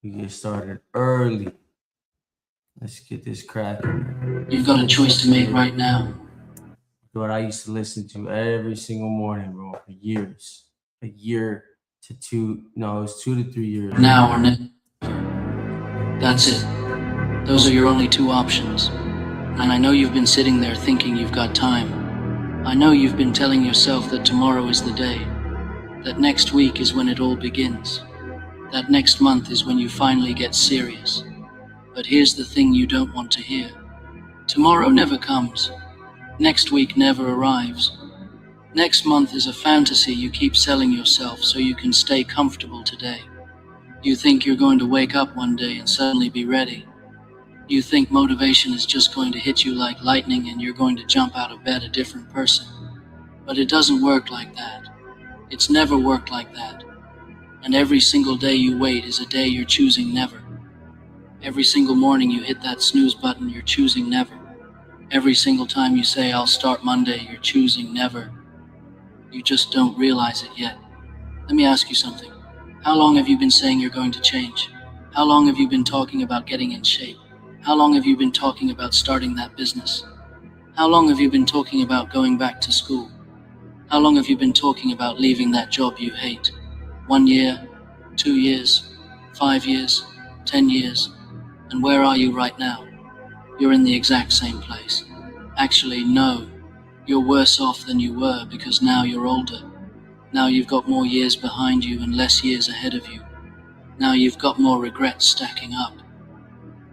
We get started early. Let's get this cracking. You've got a choice to make right now. What I used to listen to every single morning, bro, for years. A year to two, no, it was 2 to 3 years. Now or never. That's it. Those are your only two options. And I know you've been sitting there thinking you've got time. I know you've been telling yourself that tomorrow is the day. That next week is when it all begins. That next month is when you finally get serious. But here's the thing you don't want to hear. Tomorrow never comes. Next week never arrives. Next month is a fantasy you keep selling yourself so you can stay comfortable today. You think you're going to wake up one day and suddenly be ready. You think motivation is just going to hit you like lightning and you're going to jump out of bed a different person. But it doesn't work like that. It's never worked like that. And every single day you wait is a day you're choosing never. Every single morning you hit that snooze button, you're choosing never. Every single time you say, I'll start Monday, you're choosing never. You just don't realize it yet. Let me ask you something. How long have you been saying you're going to change? How long have you been talking about getting in shape? How long have you been talking about starting that business? How long have you been talking about going back to school? How long have you been talking about leaving that job you hate? 1 year, 2 years, 5 years, 10 years. And where are you right now? You're in the exact same place. Actually, no. You're worse off than you were because now you're older. Now you've got more years behind you and less years ahead of you. Now you've got more regrets stacking up.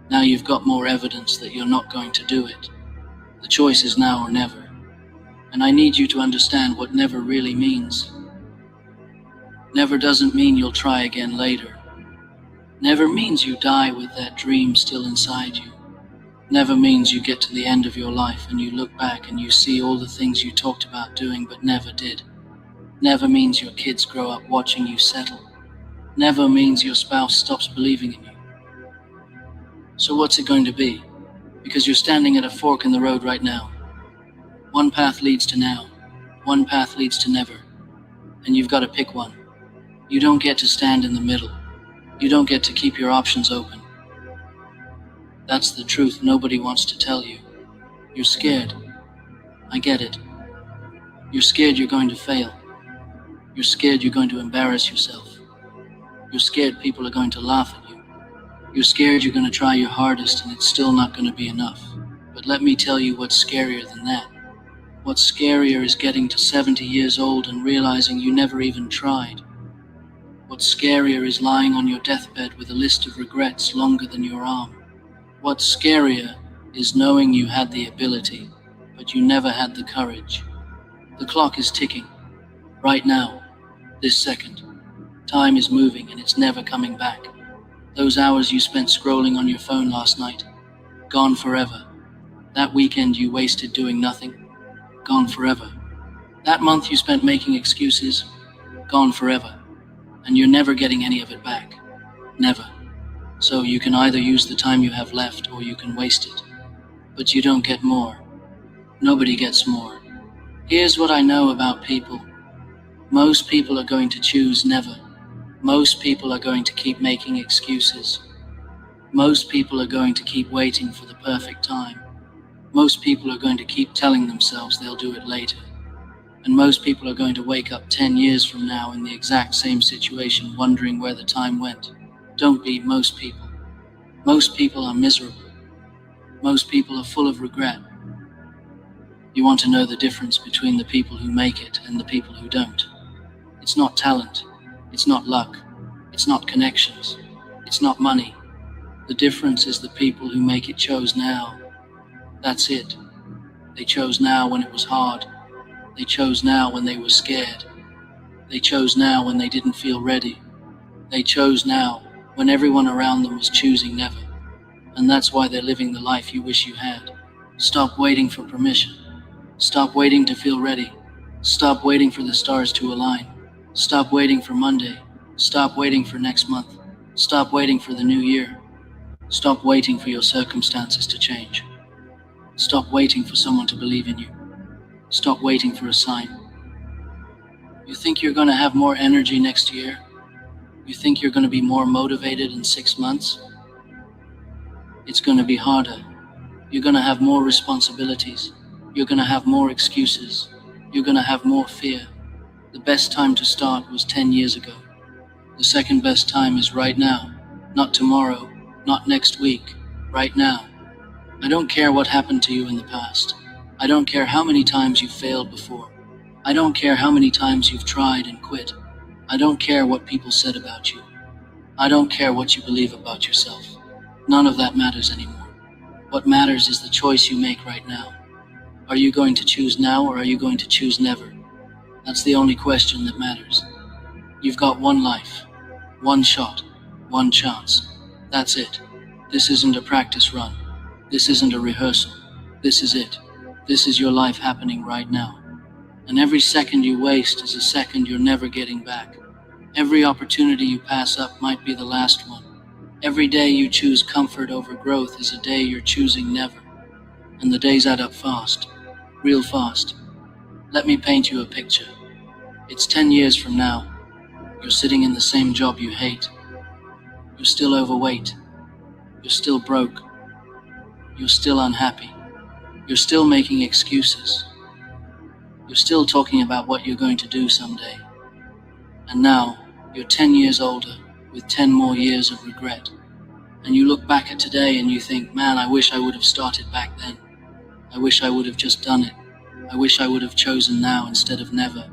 Now you've got more evidence that you're not going to do it. The choice is now or never. And I need you to understand what never really means. Never doesn't mean you'll try again later. Never means you die with that dream still inside you. Never means you get to the end of your life and you look back and you see all the things you talked about doing but never did. Never means your kids grow up watching you settle. Never means your spouse stops believing in you. So what's it going to be? Because you're standing at a fork in the road right now. One path leads to now. One path leads to never. And you've got to pick one. You don't get to stand in the middle. You don't get to keep your options open. That's the truth nobody wants to tell you. You're scared. I get it. You're scared you're going to fail. You're scared you're going to embarrass yourself. You're scared people are going to laugh at you. You're scared you're going to try your hardest and it's still not going to be enough. But let me tell you what's scarier than that. What's scarier is getting to 70 years old and realizing you never even tried. What's scarier is lying on your deathbed with a list of regrets longer than your arm. What's scarier is knowing you had the ability, but you never had the courage. The clock is ticking. Right now, this second. Time is moving and it's never coming back. Those hours you spent scrolling on your phone last night, gone forever. That weekend you wasted doing nothing, gone forever. That month you spent making excuses, gone forever. And you're never getting any of it back. Never. So you can either use the time you have left or you can waste it. But you don't get more. Nobody gets more. Here's what I know about people. Most people are going to choose never. Most people are going to keep making excuses. Most people are going to keep waiting for the perfect time. Most people are going to keep telling themselves they'll do it later. And most people are going to wake up 10 years from now in the exact same situation, wondering where the time went. Don't be most people. Most people are miserable. Most people are full of regret. You want to know the difference between the people who make it and the people who don't. It's not talent. It's not luck. It's not connections. It's not money. The difference is the people who make it chose now. That's it. They chose now when it was hard. They chose now when they were scared. They chose now when they didn't feel ready. They chose now when everyone around them was choosing never. And that's why they're living the life you wish you had. Stop waiting for permission. Stop waiting to feel ready. Stop waiting for the stars to align. Stop waiting for Monday. Stop waiting for next month. Stop waiting for the new year. Stop waiting for your circumstances to change. Stop waiting for someone to believe in you. Stop waiting for a sign. You think you're going to have more energy next year? You think you're going to be more motivated in 6 months? It's going to be harder. You're going to have more responsibilities. You're going to have more excuses. You're going to have more fear. The best time to start was 10 years ago. The second best time is right now. Not tomorrow, not next week, right now. I don't care what happened to you in the past. I don't care how many times you've failed before. I don't care how many times you've tried and quit. I don't care what people said about you. I don't care what you believe about yourself. None of that matters anymore. What matters is the choice you make right now. Are you going to choose now or are you going to choose never? That's the only question that matters. You've got one life, one shot, one chance. That's it. This isn't a practice run. This isn't a rehearsal. This is it. This is your life happening right now. And every second you waste is a second you're never getting back. Every opportunity you pass up might be the last one. Every day you choose comfort over growth is a day you're choosing never. And the days add up fast, real fast. Let me paint you a picture. It's 10 years from now. You're sitting in the same job you hate. You're still overweight. You're still broke. You're still unhappy. You're still making excuses. You're still talking about what you're going to do someday. And now, you're 10 years older, with 10 more years of regret. And you look back at today and you think, man, I wish I would have started back then. I wish I would have just done it. I wish I would have chosen now instead of never.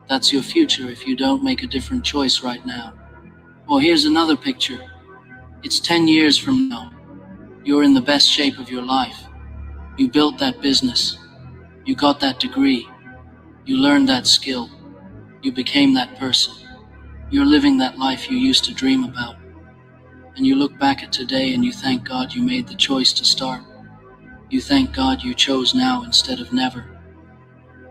That's your future if you don't make a different choice right now. Or here's another picture. It's 10 years from now. You're in the best shape of your life. You built that business. You got that degree. You learned that skill. You became that person. You're living that life you used to dream about. And you look back at today and you thank God you made the choice to start. You thank God you chose now instead of never.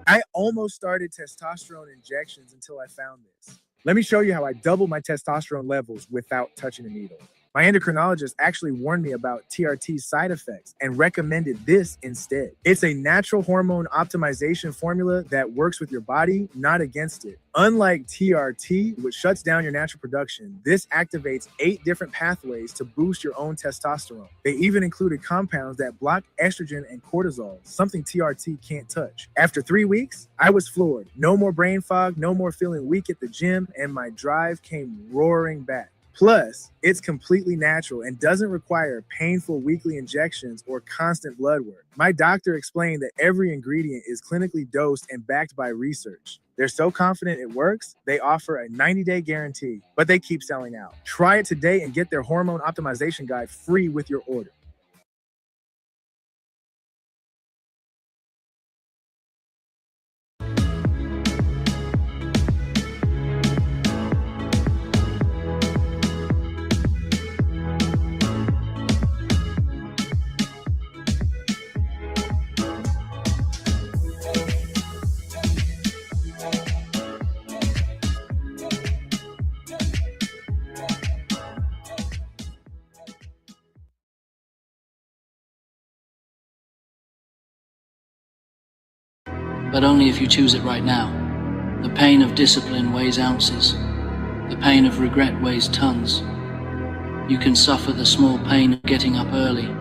I almost started testosterone injections until I found this. Let me show you how I doubled my testosterone levels without touching a needle. My endocrinologist actually warned me about TRT's side effects and recommended this instead. It's a natural hormone optimization formula that works with your body, not against it. Unlike TRT, which shuts down your natural production, this activates 8 different pathways to boost your own testosterone. They even included compounds that block estrogen and cortisol, something TRT can't touch. After 3 weeks, I was floored. No more brain fog, no more feeling weak at the gym, and my drive came roaring back. Plus, it's completely natural and doesn't require painful weekly injections or constant blood work. My doctor explained that every ingredient is clinically dosed and backed by research. They're so confident it works, they offer a 90-day guarantee, but they keep selling out. Try it today and get their hormone optimization guide free with your order. But only if you choose it right now. The pain of discipline weighs ounces. The pain of regret weighs tons. You can suffer the small pain of getting up early,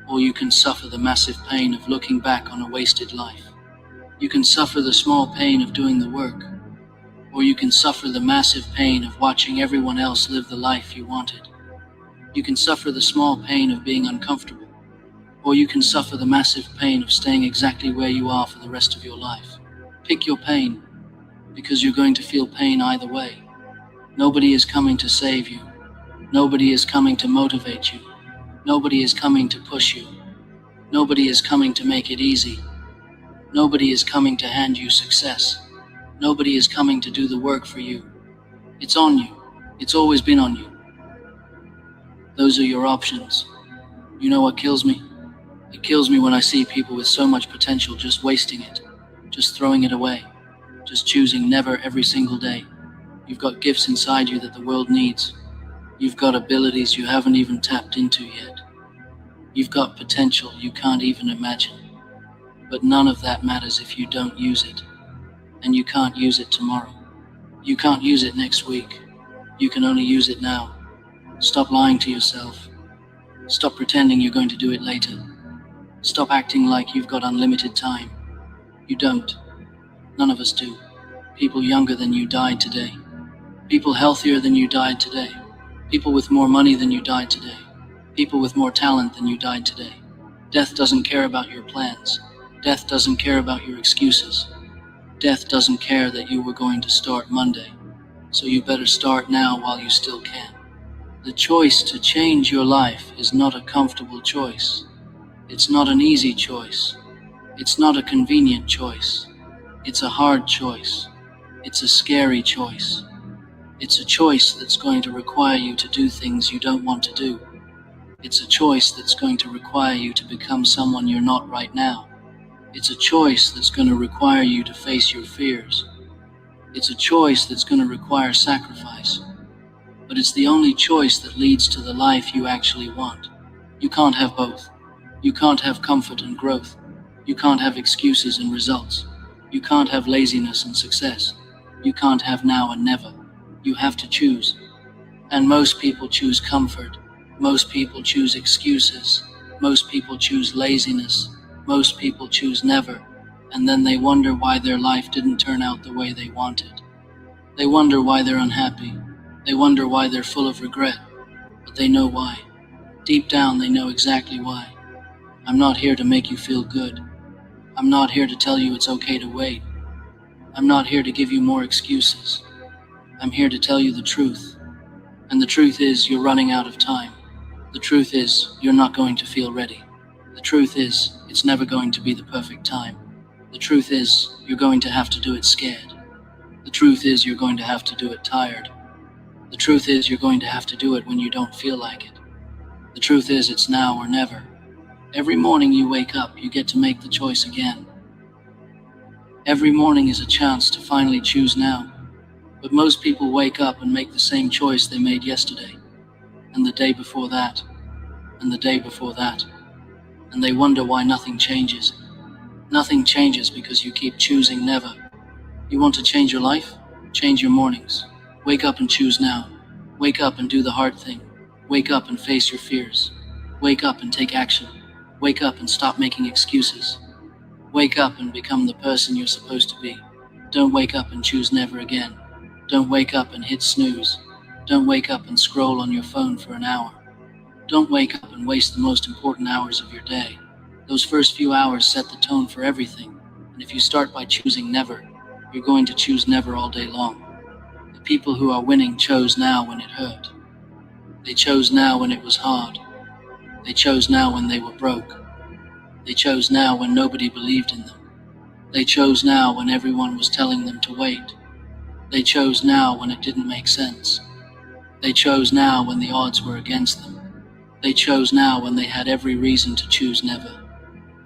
or you can suffer the massive pain of looking back on a wasted life. You can suffer the small pain of doing the work, or you can suffer the massive pain of watching everyone else live the life you wanted. You can suffer the small pain of being uncomfortable, or you can suffer the massive pain of staying exactly where you are for the rest of your life. Pick your pain, because you're going to feel pain either way. Nobody is coming to save you. Nobody is coming to motivate you. Nobody is coming to push you. Nobody is coming to make it easy. Nobody is coming to hand you success. Nobody is coming to do the work for you. It's on you. It's always been on you. Those are your options. You know what kills me? It kills me when I see people with so much potential just wasting it, just throwing it away, just choosing never every single day. You've got gifts inside you that the world needs. You've got abilities you haven't even tapped into yet. You've got potential you can't even imagine. But none of that matters if you don't use it. And you can't use it tomorrow. You can't use it next week. You can only use it now. Stop lying to yourself. Stop pretending you're going to do it later. Stop acting like you've got unlimited time. You don't. None of us do. People younger than you died today. People healthier than you died today. People with more money than you died today. People with more talent than you died today. Death doesn't care about your plans. Death doesn't care about your excuses. Death doesn't care that you were going to start Monday. So you better start now while you still can. The choice to change your life is not a comfortable choice. It's not an easy choice. It's not a convenient choice. It's a hard choice. It's a scary choice. It's a choice that's going to require you to do things you don't want to do. It's a choice that's going to require you to become someone you're not right now. It's a choice that's going to require you to face your fears. It's a choice that's going to require sacrifice. But it's the only choice that leads to the life you actually want. You can't have both. You can't have comfort and growth. You can't have excuses and results. You can't have laziness and success. You can't have now and never. You have to choose. And most people choose comfort. Most people choose excuses. Most people choose laziness. Most people choose never. And then they wonder why their life didn't turn out the way they wanted. They wonder why they're unhappy. They wonder why they're full of regret. But they know why. Deep down, they know exactly why. I'm not here to make you feel good. I'm not here to tell you it's okay to wait. I'm not here to give you more excuses. I'm here to tell you the truth. And the truth is, you're running out of time. The truth is, you're not going to feel ready. The truth is, it's never going to be the perfect time. The truth is, you're going to have to do it scared. The truth is, you're going to have to do it tired. The truth is, you're going to have to do it when you don't feel like it. The truth is, it's now or never. Every morning you wake up, you get to make the choice again. Every morning is a chance to finally choose now. But most people wake up and make the same choice they made yesterday, and the day before that, and the day before that, and they wonder why nothing changes. Nothing changes because you keep choosing never. You want to change your life? Change your mornings. Wake up and choose now. Wake up and do the hard thing. Wake up and face your fears. Wake up and take action. Wake up and stop making excuses. Wake up and become the person you're supposed to be. Don't wake up and choose never again. Don't wake up and hit snooze. Don't wake up and scroll on your phone for an hour. Don't wake up and waste the most important hours of your day. Those first few hours set the tone for everything. And if you start by choosing never, you're going to choose never all day long. The people who are winning chose now when it hurt. They chose now when it was hard. They chose now when they were broke. They chose now when nobody believed in them. They chose now when everyone was telling them to wait. They chose now when it didn't make sense. They chose now when the odds were against them. They chose now when they had every reason to choose never.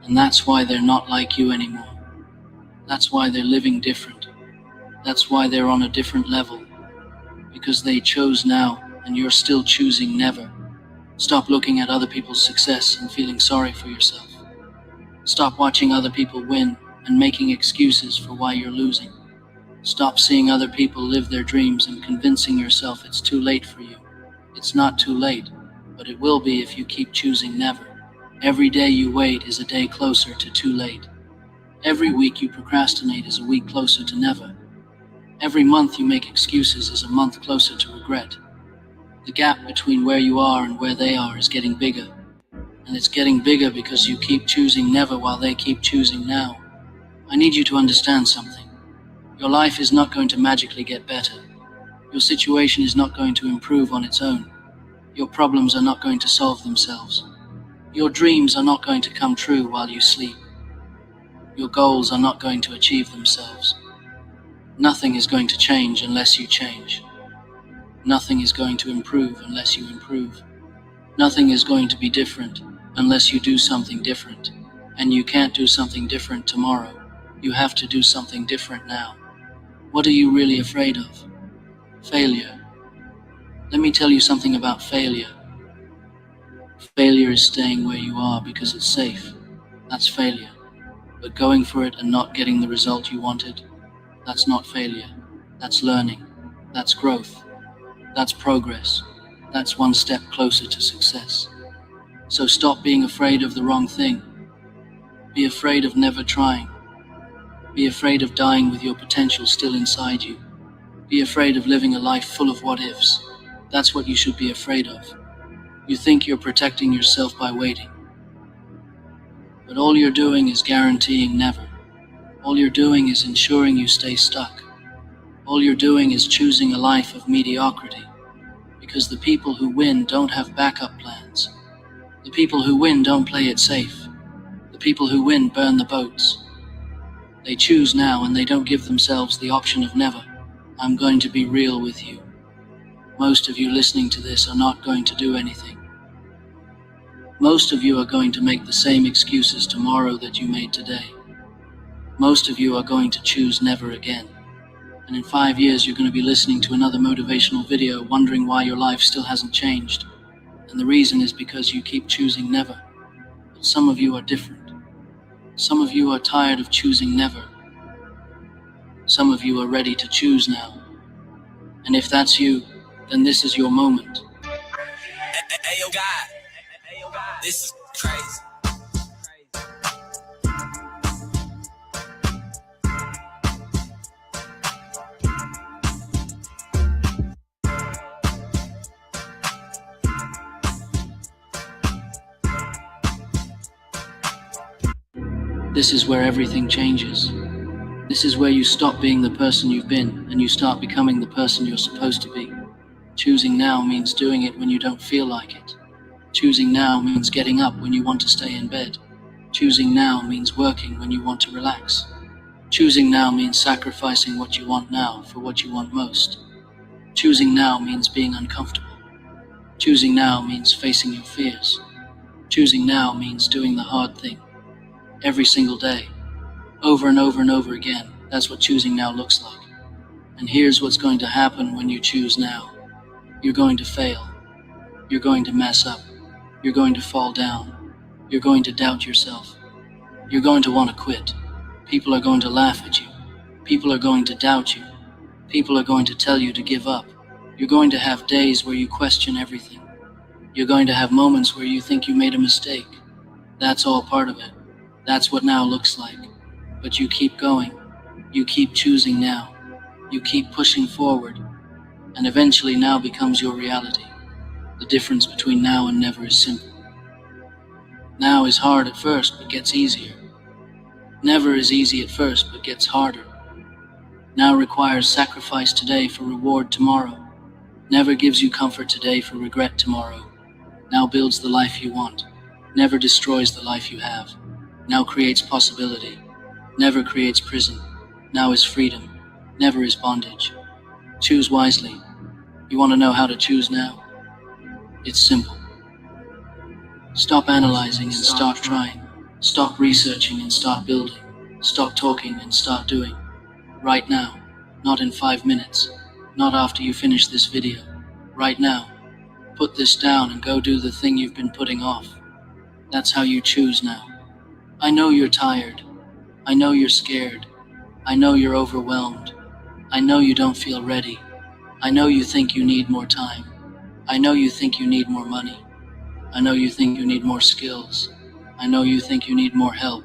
And that's why they're not like you anymore. That's why they're living different. That's why they're on a different level. Because they chose now, and you're still choosing never. Stop looking at other people's success and feeling sorry for yourself. Stop watching other people win and making excuses for why you're losing. Stop seeing other people live their dreams and convincing yourself it's too late for you. It's not too late, but it will be if you keep choosing never. Every day you wait is a day closer to too late. Every week you procrastinate is a week closer to never. Every month you make excuses is a month closer to regret. The gap between where you are and where they are is getting bigger. And it's getting bigger because you keep choosing never while they keep choosing now. I need you to understand something. Your life is not going to magically get better. Your situation is not going to improve on its own. Your problems are not going to solve themselves. Your dreams are not going to come true while you sleep. Your goals are not going to achieve themselves. Nothing is going to change unless you change. Nothing is going to improve unless you improve. Nothing is going to be different unless you do something different. And you can't do something different tomorrow. You have to do something different now. What are you really afraid of? Failure. Let me tell you something about failure. Failure is staying where you are because it's safe. That's failure. But going for it and not getting the result you wanted, that's not failure. That's learning. That's growth. That's progress. That's one step closer to success. So stop being afraid of the wrong thing. Be afraid of never trying. Be afraid of dying with your potential still inside you. Be afraid of living a life full of what-ifs. That's what you should be afraid of. You think you're protecting yourself by waiting. But all you're doing is guaranteeing never. All you're doing is ensuring you stay stuck. All you're doing is choosing a life of mediocrity. Because the people who win don't have backup plans. The people who win don't play it safe. The people who win burn the boats. They choose now and they don't give themselves the option of never. I'm going to be real with you. Most of you listening to this are not going to do anything. Most of you are going to make the same excuses tomorrow that you made today. Most of you are going to choose never again. And in 5 years, you're going to be listening to another motivational video wondering why your life still hasn't changed. And the reason is because you keep choosing never. But some of you are different. Some of you are tired of choosing never. Some of you are ready to choose now. And if that's you, then this is your moment. Hey, yo, God, this is crazy. This is where everything changes. This is where you stop being the person you've been and you start becoming the person you're supposed to be. Choosing now means doing it when you don't feel like it. Choosing now means getting up when you want to stay in bed. Choosing now means working when you want to relax. Choosing now means sacrificing what you want now for what you want most. Choosing now means being uncomfortable. Choosing now means facing your fears. Choosing now means doing the hard thing. Every single day, over and over and over again. That's what choosing now looks like. And here's what's going to happen when you choose now. You're going to fail. You're going to mess up. You're going to fall down. You're going to doubt yourself. You're going to want to quit. People are going to laugh at you. People are going to doubt you. People are going to tell you to give up. You're going to have days where you question everything. You're going to have moments where you think you made a mistake. That's all part of it. That's what now looks like. But you keep going. You keep choosing now. You keep pushing forward. And eventually now becomes your reality. The difference between now and never is simple. Now is hard at first, but gets easier. Never is easy at first, but gets harder. Now requires sacrifice today for reward tomorrow. Never gives you comfort today for regret tomorrow. Now builds the life you want. Never destroys the life you have. Now creates possibility. Never creates prison. Now is freedom. Never is bondage. Choose wisely. You want to know how to choose now? It's simple. Stop analyzing and start trying. Stop researching and start building. Stop talking and start doing. Right now. Not in 5 minutes. Not after you finish this video. Right now. Put this down and go do the thing you've been putting off. That's how you choose now. I know you're tired. I know you're scared. I know you're overwhelmed. I know you don't feel ready. I know you think you need more time. I know you think you need more money. I know you think you need more skills. I know you think you need more help.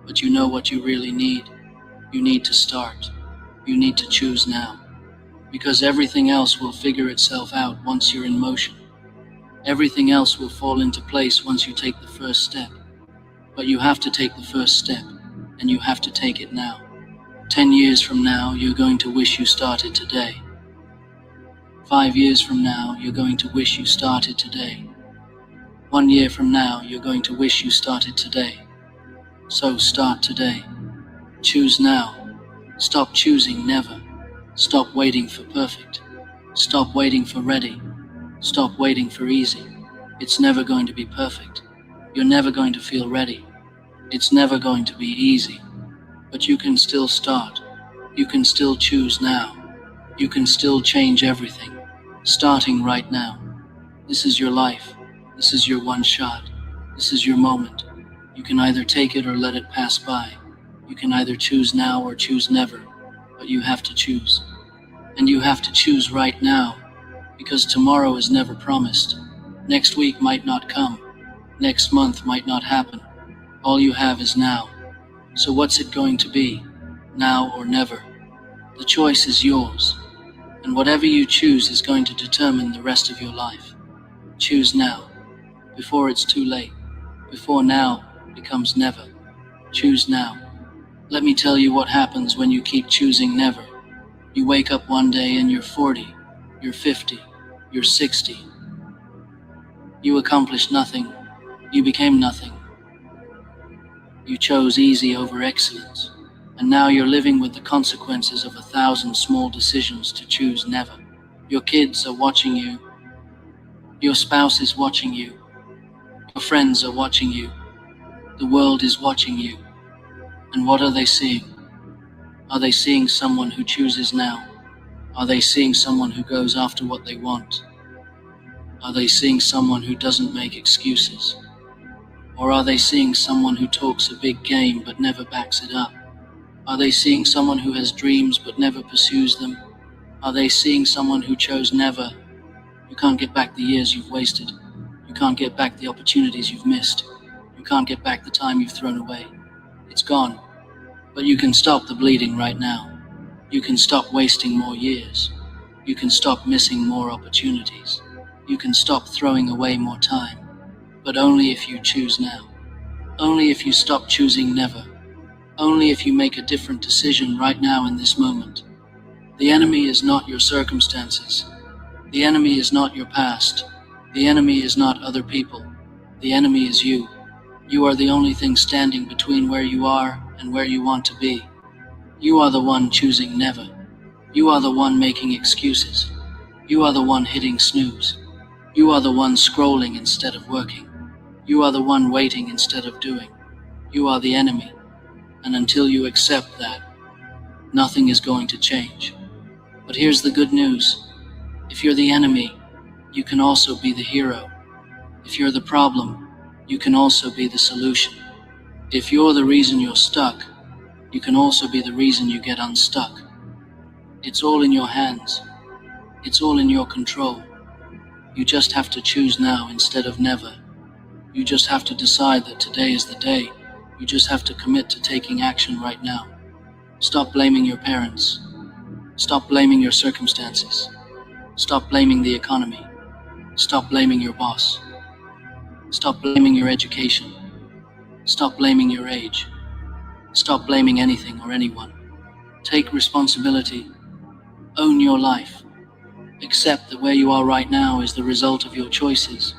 But you know what you really need. You need to start. You need to choose now. Because everything else will figure itself out once you're in motion. Everything else will fall into place once you take the first step. But you have to take the first step, and you have to take it now. 10 years from now, you're going to wish you started today. 5 years from now, you're going to wish you started today. 1 year from now, you're going to wish you started today. So start today. Choose now. Stop choosing never. Stop waiting for perfect. Stop waiting for ready. Stop waiting for easy. It's never going to be perfect. You're never going to feel ready. It's never going to be easy. But you can still start. You can still choose now. You can still change everything. Starting right now. This is your life. This is your one shot. This is your moment. You can either take it or let it pass by. You can either choose now or choose never. But you have to choose. And you have to choose right now. because tomorrow is never promised. Next week might not come. Next month might not happen. All you have is now. So what's it going to be? Now or never? The choice is yours. And whatever you choose is going to determine the rest of your life. Choose now, before it's too late, before now becomes never. Choose now. Let me tell you what happens when you keep choosing never. You wake up one day and you're 40, you're 50, you're 60. You accomplished nothing. You became nothing. You chose easy over excellence. And now you're living with the consequences of 1,000 small decisions to choose never. Your kids are watching you. Your spouse is watching you. Your friends are watching you. The world is watching you. And what are they seeing? Are they seeing someone who chooses now? Are they seeing someone who goes after what they want? Are they seeing someone who doesn't make excuses? Or are they seeing someone who talks a big game but never backs it up? Are they seeing someone who has dreams but never pursues them? Are they seeing someone who chose never? You can't get back the years you've wasted. You can't get back the opportunities you've missed. You can't get back the time you've thrown away. It's gone. But you can stop the bleeding right now. You can stop wasting more years. You can stop missing more opportunities. You can stop throwing away more time. But only if you choose now. Only if you stop choosing never. Only if you make a different decision right now in this moment. The enemy is not your circumstances. The enemy is not your past. The enemy is not other people. The enemy is you. You are the only thing standing between where you are and where you want to be. You are the one choosing never. You are the one making excuses. You are the one hitting snooze. You are the one scrolling instead of working. You are the one waiting instead of doing. You are the enemy. And until you accept that, nothing is going to change. But here's the good news. If you're the enemy, you can also be the hero. If you're the problem, you can also be the solution. If you're the reason you're stuck, you can also be the reason you get unstuck. It's all in your hands. It's all in your control. You just have to choose now instead of never. You just have to decide that today is the day. You just have to commit to taking action right now. Stop blaming your parents. Stop blaming your circumstances. Stop blaming the economy. Stop blaming your boss. Stop blaming your education. Stop blaming your age. Stop blaming anything or anyone. Take responsibility. Own your life. Accept that where you are right now is the result of your choices.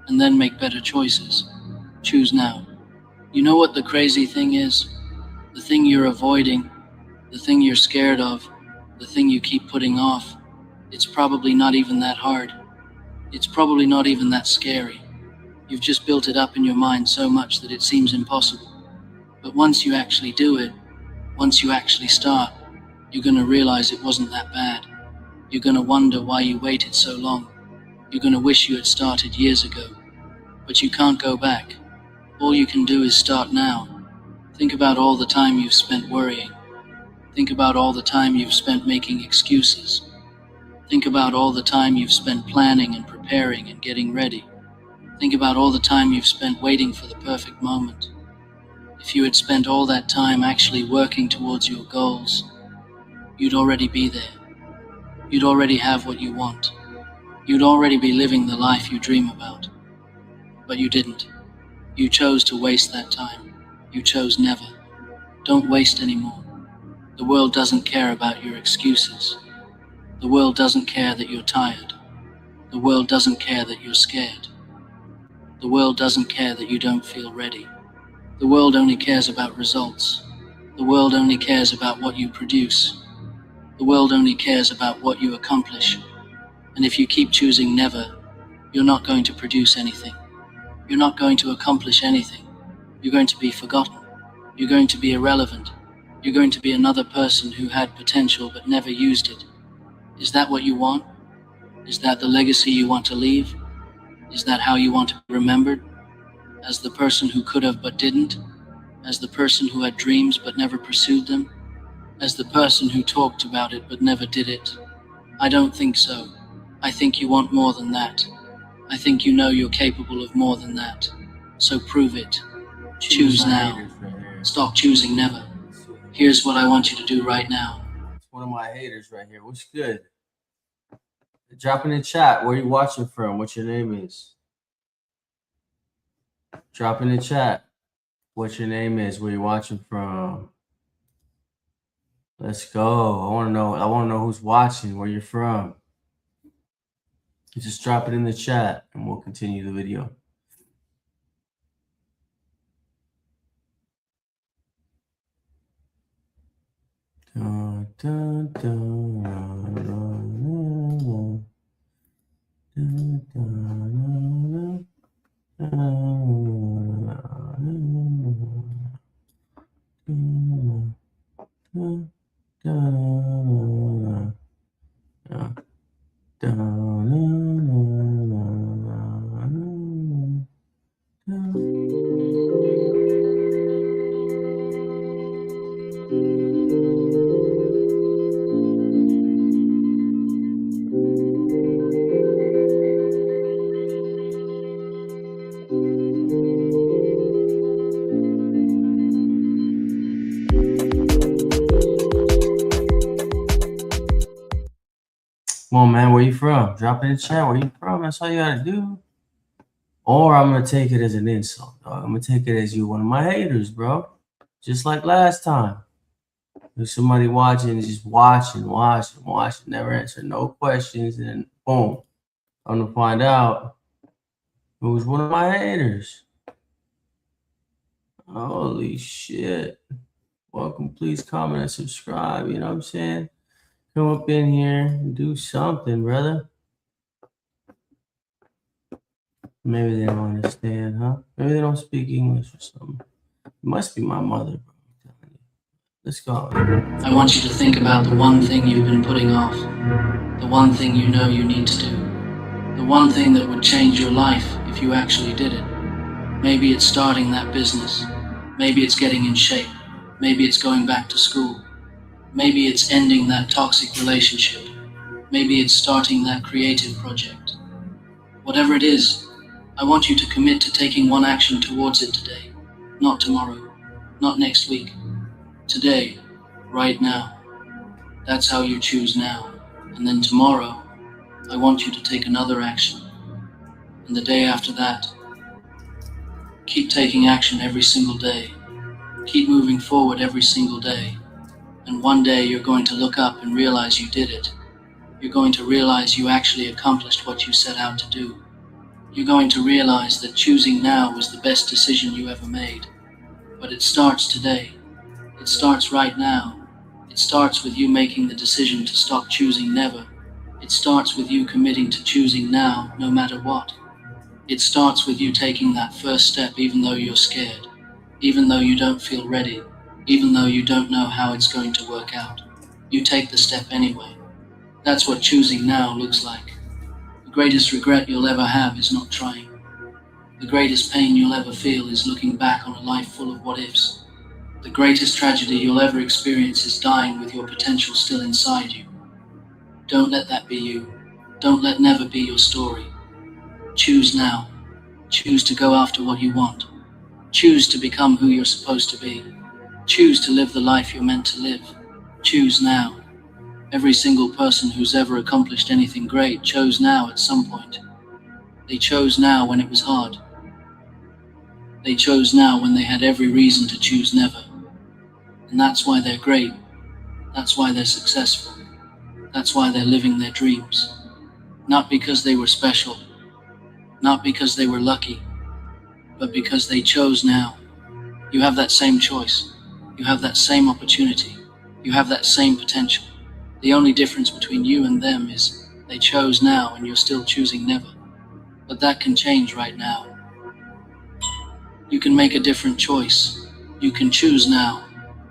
And then make better choices. Choose now. You know what the crazy thing is? The thing you're avoiding, the thing you're scared of, the thing you keep putting off, it's probably not even that hard. It's probably not even that scary. You've just built it up in your mind so much that it seems impossible. But once you actually do it, once you actually start, you're going to realize it wasn't that bad. You're going to wonder why you waited so long. You're going to wish you had started years ago. But you can't go back. All you can do is start now. Think about all the time you've spent worrying. Think about all the time you've spent making excuses. Think about all the time you've spent planning and preparing and getting ready. Think about all the time you've spent waiting for the perfect moment. If you had spent all that time actually working towards your goals, you'd already be there. You'd already have what you want. You'd already be living the life you dream about. But you didn't. You chose to waste that time. You chose never. Don't waste anymore. The world doesn't care about your excuses. The world doesn't care that you're tired. The world doesn't care that you're scared. The world doesn't care that you don't feel ready. The world only cares about results. The world only cares about what you produce. The world only cares about what you accomplish. And if you keep choosing never, you're not going to produce anything. You're not going to accomplish anything. You're going to be forgotten. You're going to be irrelevant. You're going to be another person who had potential but never used it. Is that what you want? Is that the legacy you want to leave? Is that how you want to be remembered? As the person who could have but didn't? As the person who had dreams but never pursued them? As the person who talked about it but never did it? I don't think so. I think you want more than that. I think you know you're capable of more than that. So prove it. Choose my now. haters right here. Stop choosing never. Here's what I want you to do right now. It's one of my haters right here. What's good? Drop in the chat where you watching from, what your name is. Drop in the chat what your name is, where you're watching from. Let's go. I want to know who's watching, where you're from. Just drop it in the chat and we'll continue the video. Dun, dun, dun, dun, dun, dun, dun, Come on, man, where you from? Drop in the chat where you from. That's all you gotta do. Or I'm gonna take it as an insult, dog. I'm gonna take it as you one of my haters, bro. Just like last time. There's somebody watching, just watching, never answer no questions, and then boom. I'm gonna find out who's one of my haters. Holy shit. Welcome, please comment and subscribe. You know what I'm saying? Come up in here and do something, brother. Maybe they don't understand, huh? Maybe they don't speak English or something. It must be my mother, bro. I'm telling you. Let's go. I want you to think about the one thing you've been putting off. The one thing you know you need to do. The one thing that would change your life if you actually did it. Maybe it's starting that business. Maybe it's getting in shape. Maybe it's going back to school. Maybe it's ending that toxic relationship. Maybe it's starting that creative project. Whatever it is, I want you to commit to taking one action towards it today. Not tomorrow, not next week. Today, right now. That's how you choose now. And then tomorrow, I want you to take another action. And the day after that, keep taking action every single day. Keep moving forward every single day. And one day you're going to look up and realize you did it. You're going to realize you actually accomplished what you set out to do. You're going to realize that choosing now was the best decision you ever made. But it starts today. It starts right now. It starts with you making the decision to stop choosing never. It starts with you committing to choosing now, no matter what. It starts with you taking that first step even though you're scared, even though you don't feel ready, even though you don't know how it's going to work out. You take the step anyway. That's what choosing now looks like. The greatest regret you'll ever have is not trying. The greatest pain you'll ever feel is looking back on a life full of what-ifs. The greatest tragedy you'll ever experience is dying with your potential still inside you. Don't let that be you. Don't let never be your story. Choose now. Choose to go after what you want. Choose to become who you're supposed to be. Choose to live the life you're meant to live. Choose now. Every single person who's ever accomplished anything great chose now at some point. They chose now when it was hard. They chose now when they had every reason to choose never. And that's why they're great. That's why they're successful. That's why they're living their dreams. Not because they were special. Not because they were lucky. But because they chose now. You have that same choice. You have that same opportunity. You have that same potential. The only difference between you and them is they chose now and you're still choosing never. But that can change right now. You can make a different choice. You can choose now.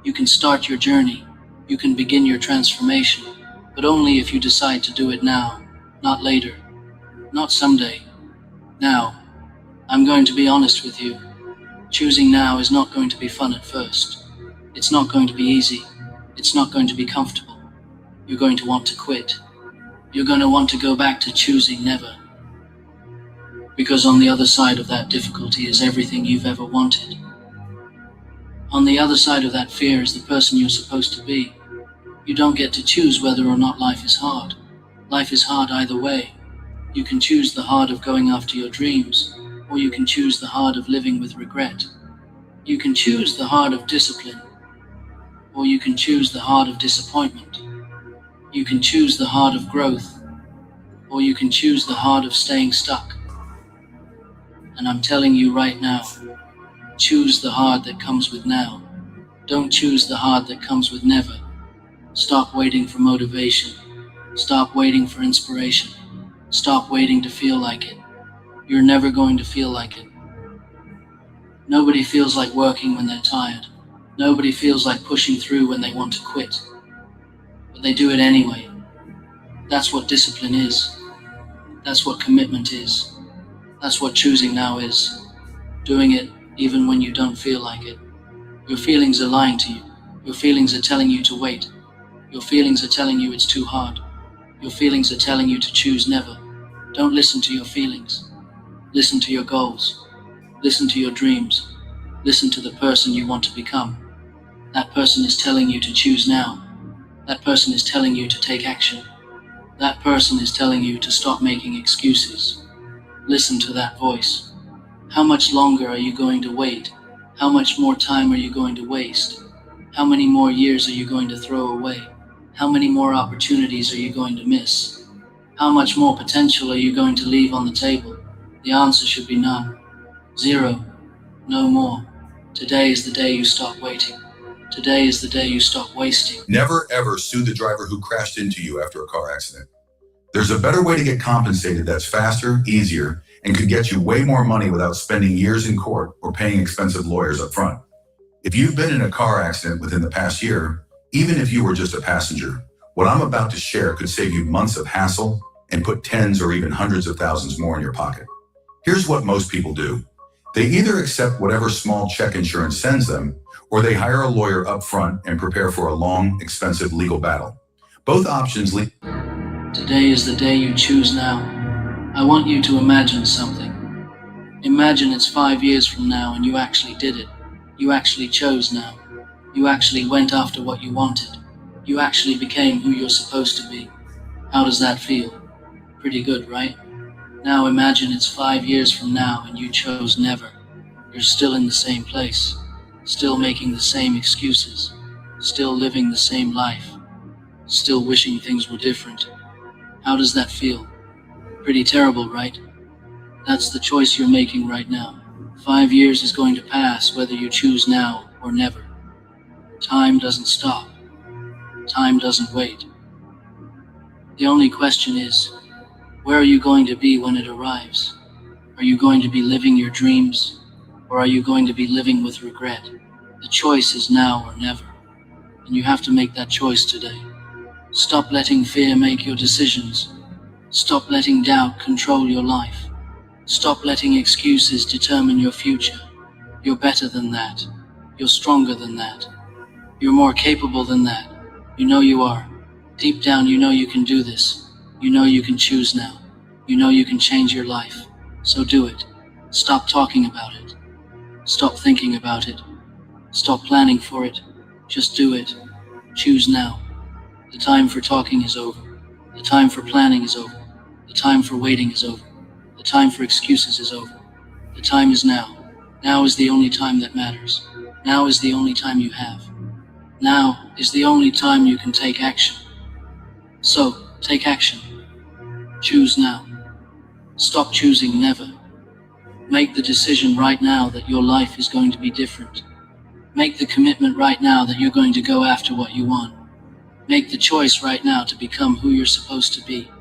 You can start your journey. You can begin your transformation. But only if you decide to do it now, not later, not someday. Now, I'm going to be honest with you. Choosing now is not going to be fun at first. It's not going to be easy. It's not going to be comfortable. You're going to want to quit. you're going to want to go back to choosing never. Because on the other side of that difficulty is everything you've ever wanted. On the other side of that fear is the person you're supposed to be. You don't get to choose whether or not life is hard. Life is hard either way. You can choose the hard of going after your dreams, or you can choose the hard of living with regret. You can choose the hard of discipline, or you can choose the hard of disappointment. You can choose the hard of growth, or you can choose the hard of staying stuck. And I'm telling you right now, choose the hard that comes with now. Don't choose the hard that comes with never. Stop waiting for motivation. Stop waiting for inspiration. Stop waiting to feel like it. You're never going to feel like it. Nobody feels like working when they're tired. Nobody feels like pushing through when they want to quit. But they do it anyway. That's what discipline is. That's what commitment is. That's what choosing now is. Doing it even when you don't feel like it. Your feelings are lying to you. Your feelings are telling you to wait. Your feelings are telling you it's too hard. Your feelings are telling you to choose never. Don't listen to your feelings. Listen to your goals. Listen to your dreams. Listen to the person you want to become. That person is telling you to choose now. That person is telling you to take action. That person is telling you to stop making excuses. Listen to that voice. How much longer are you going to wait? How much more time are you going to waste? How many more years are you going to throw away? How many more opportunities are you going to miss? How much more potential are you going to leave on the table? The answer should be none. Zero. No more. Today is the day you stop waiting. Today is the day you stop wasting. Never ever sue the driver who crashed into you after a car accident. There's a better way to get compensated that's faster, easier, and could get you way more money without spending years in court or paying expensive lawyers up front. If you've been in a car accident within the past year, even if you were just a passenger, what I'm about to share could save you months of hassle and put tens or even hundreds of thousands more in your pocket. Here's what most people do. They either accept whatever small check insurance sends them, or they hire a lawyer up front and prepare for a long, expensive legal battle. Both options lead. Today is the day you choose now. I want you to imagine something. Imagine it's 5 years from now and you actually did it. You actually chose now. You actually went after what you wanted. You actually became who you're supposed to be. How does that feel? Pretty good, right? Now imagine it's 5 years from now and you chose never. You're still in the same place, still making the same excuses, still living the same life, still wishing things were different. How does that feel? Pretty terrible, right? That's the choice you're making right now. 5 years is going to pass whether you choose now or never. Time doesn't stop. Time doesn't wait. The only question is, where are you going to be when it arrives? Are you going to be living your dreams, or are you going to be living with regret? The choice is now or never, and you have to make that choice today. Stop letting fear make your decisions. Stop letting doubt control your life. Stop letting excuses determine your future. You're better than that. You're stronger than that. You're more capable than that. You know you are. Deep down, you know you can do this. You know you can choose now. You know you can change your life. So do it. Stop talking about it. Stop thinking about it. Stop planning for it. Just do it. Choose now. The time for talking is over. The time for planning is over. The time for waiting is over. The time for excuses is over. The time is now. Now is the only time that matters. Now is the only time you have. Now is the only time you can take action. So, take action. Choose now. Stop choosing never. Make the decision right now that your life is going to be different. Make the commitment right now that you're going to go after what you want. Make the choice right now to become who you're supposed to be.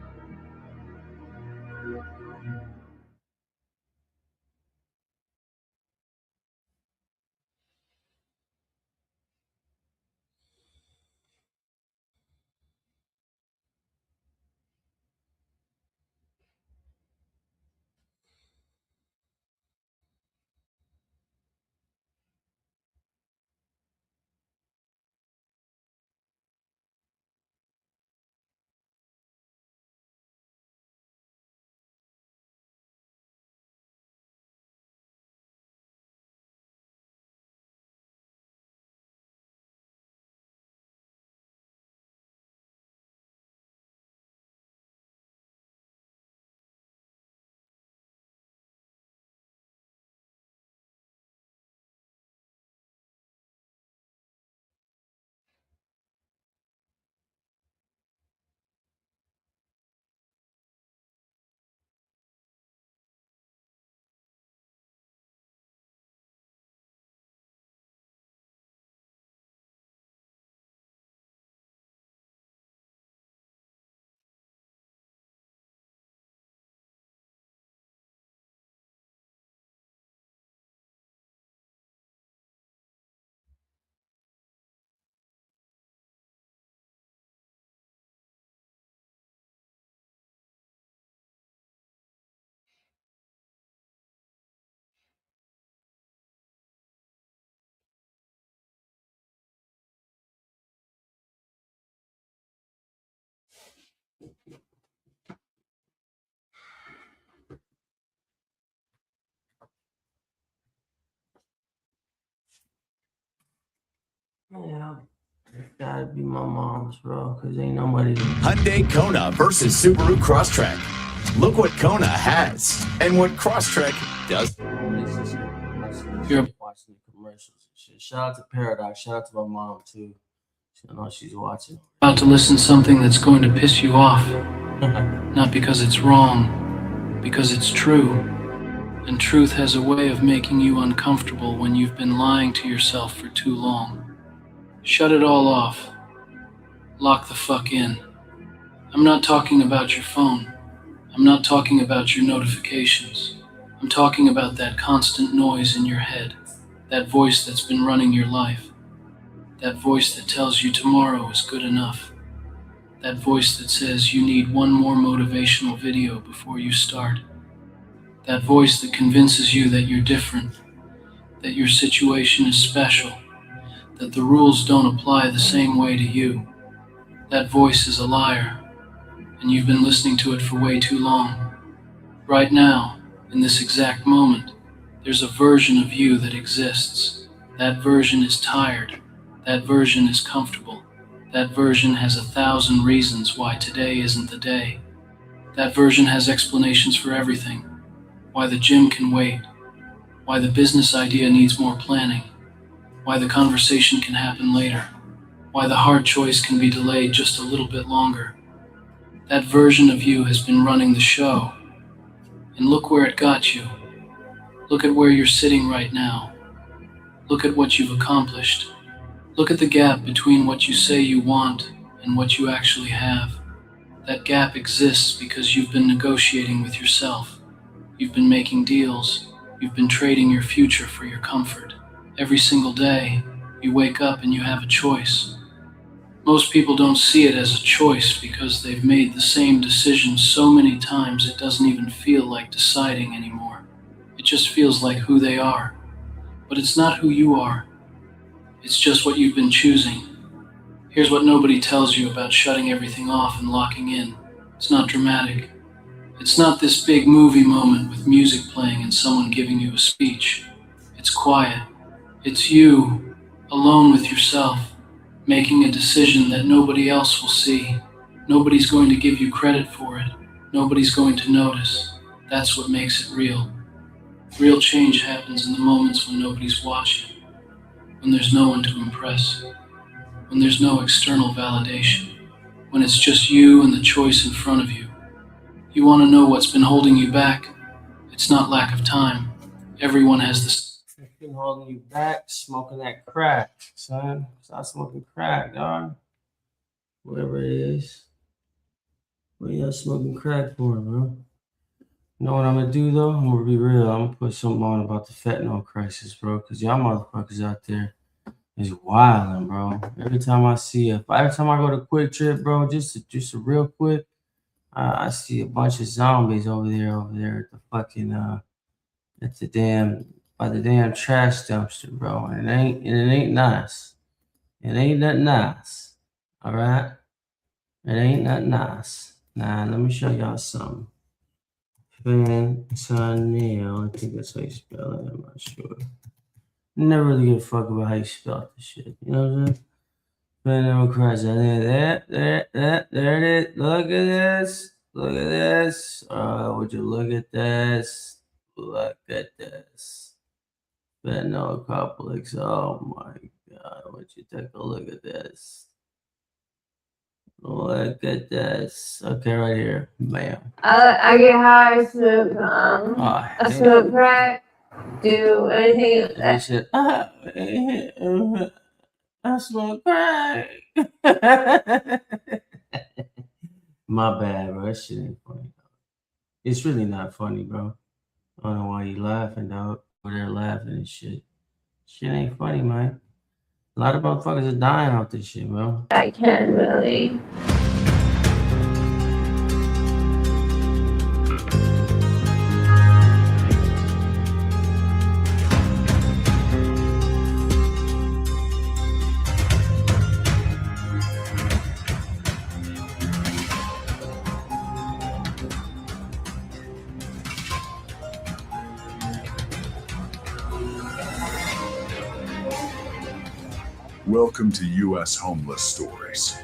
gotta be my mom's, bro, because ain't nobody. Hyundai Kona versus Subaru Crosstrek. Look what Kona has and what Crosstrek does. You're Watching the commercials and shit. Shout out to Paradox. Shout out to my mom too. I know she's watching. about to listen to something that's going to piss you off. Not because it's wrong, because it's true. And truth has a way of making you uncomfortable when you've been lying to yourself for too long. Shut it all off. Lock the fuck in. I'm not talking about your phone. I'm not talking about your notifications. I'm talking about that constant noise in your head. That voice that's been running your life. That voice that tells you tomorrow is good enough. That voice that says you need one more motivational video before you start. That voice that convinces you that you're different, that your situation is special, that the rules don't apply the same way to you. That voice is a liar, and you've been listening to it for way too long. Right now, in this exact moment, there's a version of you that exists. That version is tired. That version is comfortable. That version has 1,000 reasons why today isn't the day. That version has explanations for everything. Why the gym can wait. Why the business idea needs more planning. Why the conversation can happen later. Why the hard choice can be delayed just a little bit longer. That version of you has been running the show. And look where it got you. Look at where you're sitting right now. Look at what you've accomplished. Look at the gap between what you say you want and what you actually have. That gap exists because you've been negotiating with yourself. You've been making deals. You've been trading your future for your comfort. Every single day, you wake up and you have a choice. Most people don't see it as a choice because they've made the same decision so many times it doesn't even feel like deciding anymore. It just feels like who they are. But it's not who you are. It's just what you've been choosing. Here's what nobody tells you about shutting everything off and locking in. It's not dramatic. It's not this big movie moment with music playing and someone giving you a speech. It's quiet. It's you, alone with yourself, making a decision that nobody else will see. Nobody's going to give you credit for it. Nobody's going to notice. That's what makes it real. Real change happens in the moments when nobody's watching. When there's no one to impress, when there's no external validation, when it's just you and the choice in front of you. You want to know what's been holding you back? It's not lack of time. Everyone has this. Been holding you back, smoking that crack, son. Stop smoking crack, dog. Whatever it is. What y'all smoking crack for, bro? You know what I'm gonna do though? I'm gonna be real. I'm gonna put something on about the fentanyl crisis, bro. Cause y'all motherfuckers out there is wilding, bro. Every time I go to Quick Trip, bro, just a real quick, I see a bunch of zombies over there at the fucking by the damn trash dumpster, bro. And it ain't nice. It ain't that nice. All right. It ain't that nice. Nah, let me show y'all something. Fentanyl, I think that's how you spell it. I'm not sure. Never really give a fuck about how you spell this shit. You know what I'm saying? Fentanyl crisis. There it is. Look at this. Look at this. Would you look at this? Look at this. Fentanyl complex. Oh my God. Would you take a look at this? Look at this. Okay, right here. Bam. I get high, smoke, Oh, I smoke crack, do anything. They said, I smoke crack. My bad, bro. That shit ain't funny. It's really not funny, bro. I don't know why you laughing, dog. Over there laughing and shit. Shit ain't funny, man. A lot of motherfuckers are dying off this shit, bro. I can't really. Welcome to U.S. Homeless Stories.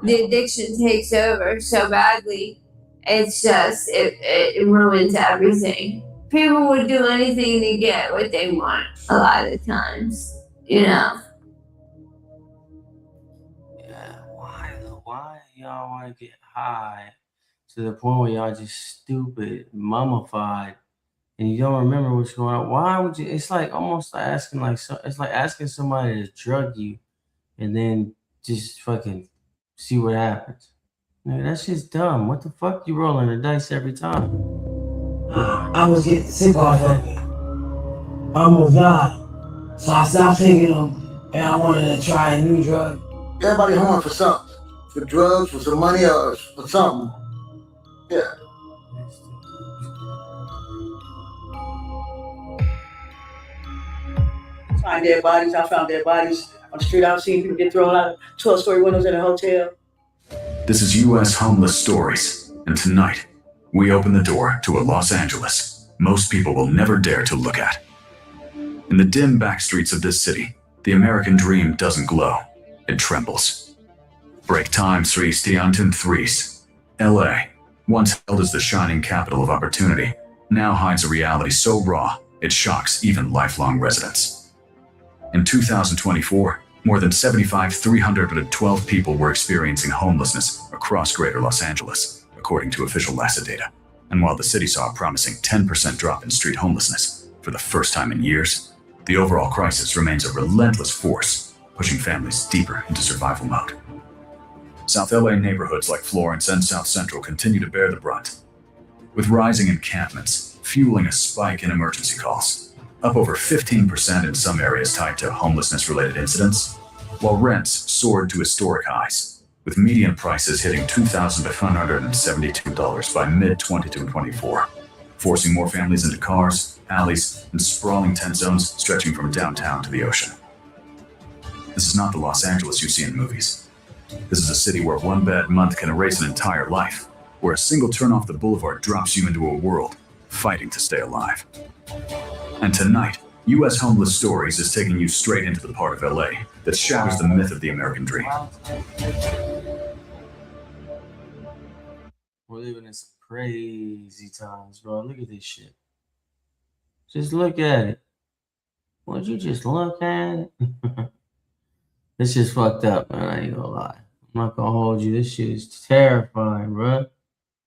The addiction takes over so badly. It's just, it ruins everything. People would do anything to get what they want a lot of times, you know. Yeah, why y'all want to get high to the point where y'all just stupid, mummified, and you don't remember what's going on? Why would you? It's like almost like asking it's like asking somebody to drug you, and then just fucking see what happens. Nigga, that's just dumb. What the fuck you rolling the dice every time? I was getting sick off of it. I almost died. So I stopped taking them, and I wanted to try a new drug. Everybody hungry for something. For drugs, for some money, or for something. Yeah. Find dead bodies. I found dead bodies on the street. I've seen people get thrown out of 12-story windows in a hotel. This is U.S. Homeless Stories, and tonight, we open the door to a Los Angeles most people will never dare to look at. In the dim back streets of this city, the American dream doesn't glow, it trembles. Break time 3 Stianton 3s. LA, once held as the shining capital of opportunity, now hides a reality so raw, it shocks even lifelong residents. In 2024, more than 312 people were experiencing homelessness across greater Los Angeles, according to official LASA data. And while the city saw a promising 10% drop in street homelessness for the first time in years, the overall crisis remains a relentless force, pushing families deeper into survival mode. South LA neighborhoods like Florence and South Central continue to bear the brunt, with rising encampments fueling a spike in emergency calls, up over 15% in some areas tied to homelessness-related incidents, while rents soared to historic highs, with median prices hitting $2,572 by mid-2024, forcing more families into cars, alleys, and sprawling tent zones stretching from downtown to the ocean. This is not the Los Angeles you see in movies. This is a city where one bad month can erase an entire life, where a single turn off the boulevard drops you into a world fighting to stay alive. And tonight, U.S. Homeless Stories is taking you straight into the part of LA that shatters the myth of the American dream. We're living in some crazy times, bro. Look at this shit. Just look at it. Would you just look at it? It's just fucked up, man. I ain't gonna lie. I'm not gonna hold you. This shit is terrifying, bro.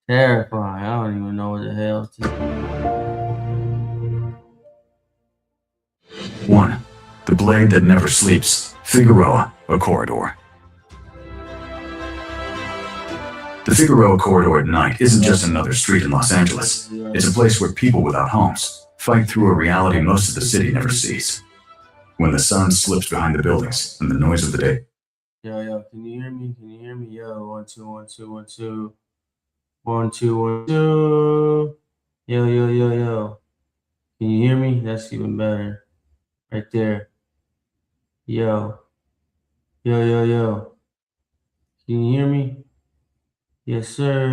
Terrifying. I don't even know what the hell to do. 1. The blade that never sleeps. Figueroa, a corridor. The Figueroa corridor at night isn't just another street in Los Angeles. It's a place where people without homes fight through a reality most of the city never sees. When the sun slips behind the buildings and the noise of the day. Yo, can you hear me? Can you hear me? Yo, 1 2 1 2 1 2 1 2 1 2. Yo. Can you hear me? That's even better. Right there. Yo. Can you hear me? Yes, sir.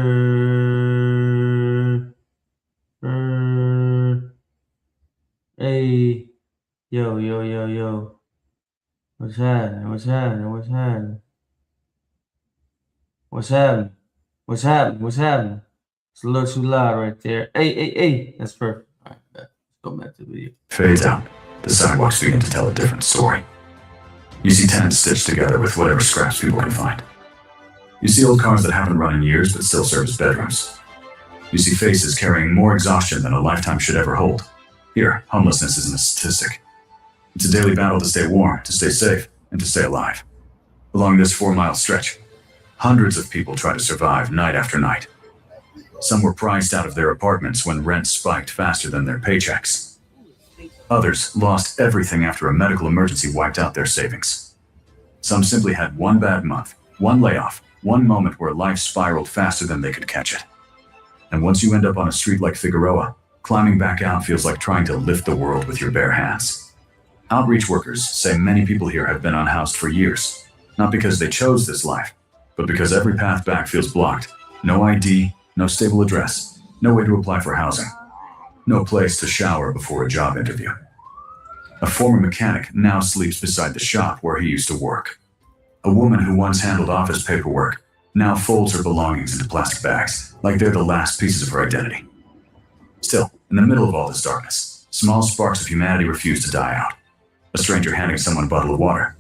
Hey. Yo. What's happening? It's a little too loud right there. Hey. That's perfect. All right, let's go back to the video. Fades out. The sidewalks begin to tell a different story. You see tenants stitched together with whatever scraps people can find. You see old cars that haven't run in years but still serve as bedrooms. You see faces carrying more exhaustion than a lifetime should ever hold. Here, homelessness isn't a statistic. It's a daily battle to stay warm, to stay safe, and to stay alive. Along this 4-mile stretch, hundreds of people try to survive night after night. Some were priced out of their apartments when rent spiked faster than their paychecks. Others lost everything after a medical emergency wiped out their savings. Some simply had one bad month, one layoff, one moment where life spiraled faster than they could catch it. And once you end up on a street like Figueroa, climbing back out feels like trying to lift the world with your bare hands. Outreach workers say many people here have been unhoused for years, not because they chose this life, but because every path back feels blocked. No ID, no stable address, no way to apply for housing. No place to shower before a job interview. A former mechanic now sleeps beside the shop where he used to work. A woman who once handled office paperwork now folds her belongings into plastic bags like they're the last pieces of her identity. Still, in the middle of all this darkness, small sparks of humanity refuse to die out. A stranger handing someone a bottle of water.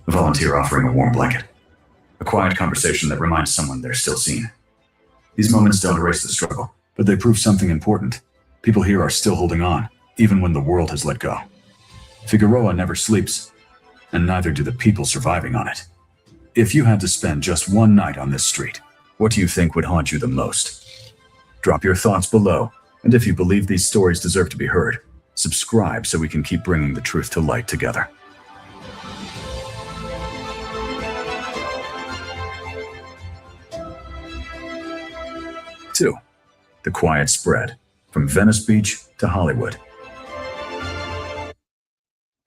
A volunteer offering a warm blanket. A quiet conversation that reminds someone they're still seen. These moments don't erase the struggle, but they prove something important. People here are still holding on, even when the world has let go. Figueroa never sleeps, and neither do the people surviving on it. If you had to spend just one night on this street, what do you think would haunt you the most? Drop your thoughts below, and if you believe these stories deserve to be heard, subscribe so we can keep bringing the truth to light together. Two, The Quiet Spread, from Venice Beach to Hollywood.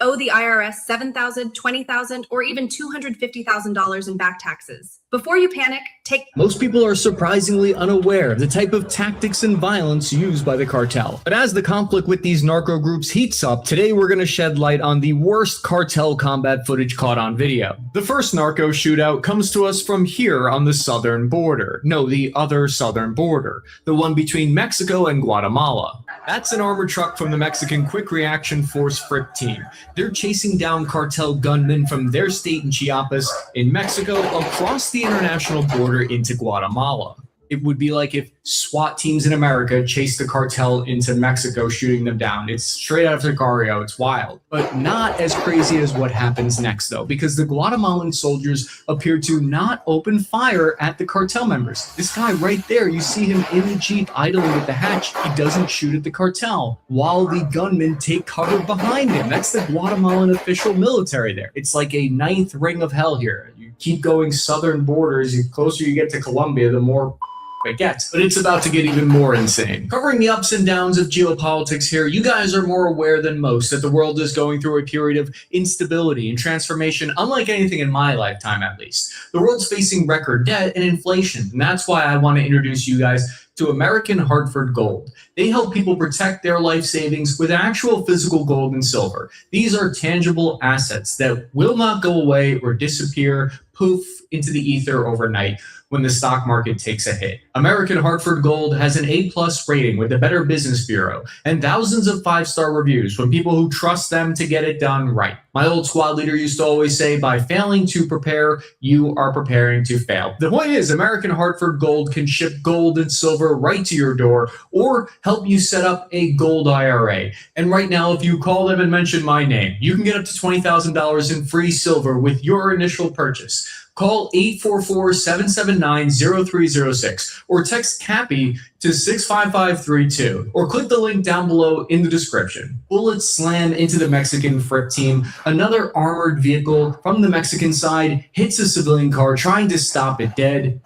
Owe the IRS $7,000, $20,000, or even $250,000 in back taxes. Before you panic, take... Most people are surprisingly unaware of the type of tactics and violence used by the cartel. But as the conflict with these narco groups heats up, today we're going to shed light on the worst cartel combat footage caught on video. The first narco shootout comes to us from here on the southern border. No, the other southern border. The one between Mexico and Guatemala. That's an armored truck from the Mexican Quick Reaction Force FRIP team. They're chasing down cartel gunmen from their state in Chiapas in Mexico across the international border into Guatemala. It would be like if SWAT teams in America chased the cartel into Mexico, shooting them down. It's straight out of Sicario. It's wild. But not as crazy as what happens next, though, because the Guatemalan soldiers appear to not open fire at the cartel members. This guy right there, you see him in the Jeep idling at the hatch. He doesn't shoot at the cartel, while the gunmen take cover behind him. That's the Guatemalan official military there. It's like a ninth ring of hell here. You keep going southern borders, the closer you get to Colombia, the more it gets. But it's about to get even more insane. Covering the ups and downs of geopolitics here, you guys are more aware than most that the world is going through a period of instability and transformation, unlike anything in my lifetime at least. The world's facing record debt and inflation, and that's why I want to introduce you guys to American Hartford Gold. They help people protect their life savings with actual physical gold and silver. These are tangible assets that will not go away or disappear, poof, into the ether overnight when the stock market takes a hit. American Hartford Gold has an A+ rating with the Better Business Bureau and thousands of 5-star reviews from people who trust them to get it done right. My old squad leader used to always say, by failing to prepare, you are preparing to fail. The point is, American Hartford Gold can ship gold and silver right to your door or help you set up a gold IRA. And right now, if you call them and mention my name, you can get up to $20,000 in free silver with your initial purchase. Call 844-779-0306 or text CAPPY to 65532 or click the link down below in the description. Bullets slam into the Mexican FRIP team. Another armored vehicle from the Mexican side hits a civilian car trying to stop it dead.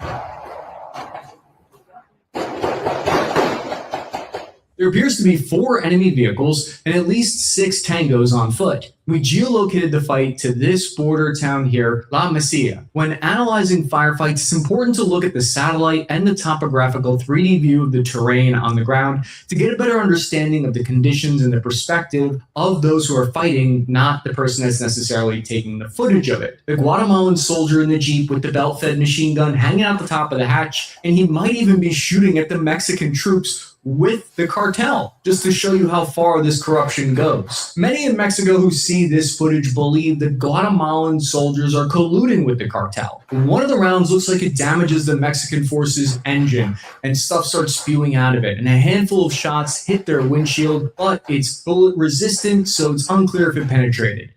There appears to be 4 enemy vehicles and at least 6 tangos on foot. We geolocated the fight to this border town here, La Mesilla. When analyzing firefights, it's important to look at the satellite and the topographical 3D view of the terrain on the ground to get a better understanding of the conditions and the perspective of those who are fighting, not the person that's necessarily taking the footage of it. The Guatemalan soldier in the Jeep with the belt-fed machine gun hanging out the top of the hatch, and he might even be shooting at the Mexican troops with the cartel, just to show you how far this corruption goes. Many in Mexico who see this footage believe that Guatemalan soldiers are colluding with the cartel. One of the rounds looks like it damages the Mexican force's engine, and stuff starts spewing out of it, and a handful of shots hit their windshield, but it's bullet resistant, so it's unclear if it penetrated.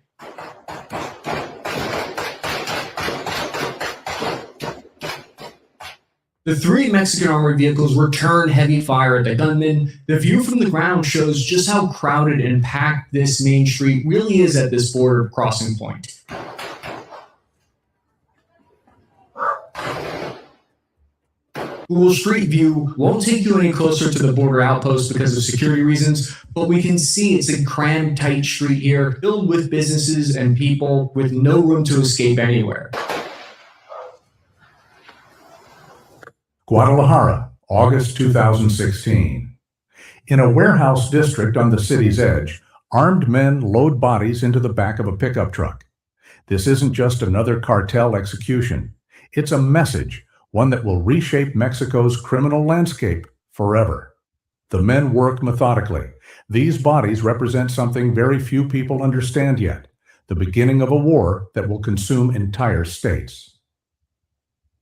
The 3 Mexican armored vehicles return heavy fire at the gunmen. The view from the ground shows just how crowded and packed this main street really is at this border crossing point. Google Street View won't take you any closer to the border outpost because of security reasons, but we can see it's a crammed, tight street here, filled with businesses and people with no room to escape anywhere. Guadalajara, August 2016. In a warehouse district on the city's edge, armed men load bodies into the back of a pickup truck. This isn't just another cartel execution. It's a message, one that will reshape Mexico's criminal landscape forever. The men work methodically. These bodies represent something very few people understand yet, the beginning of a war that will consume entire states.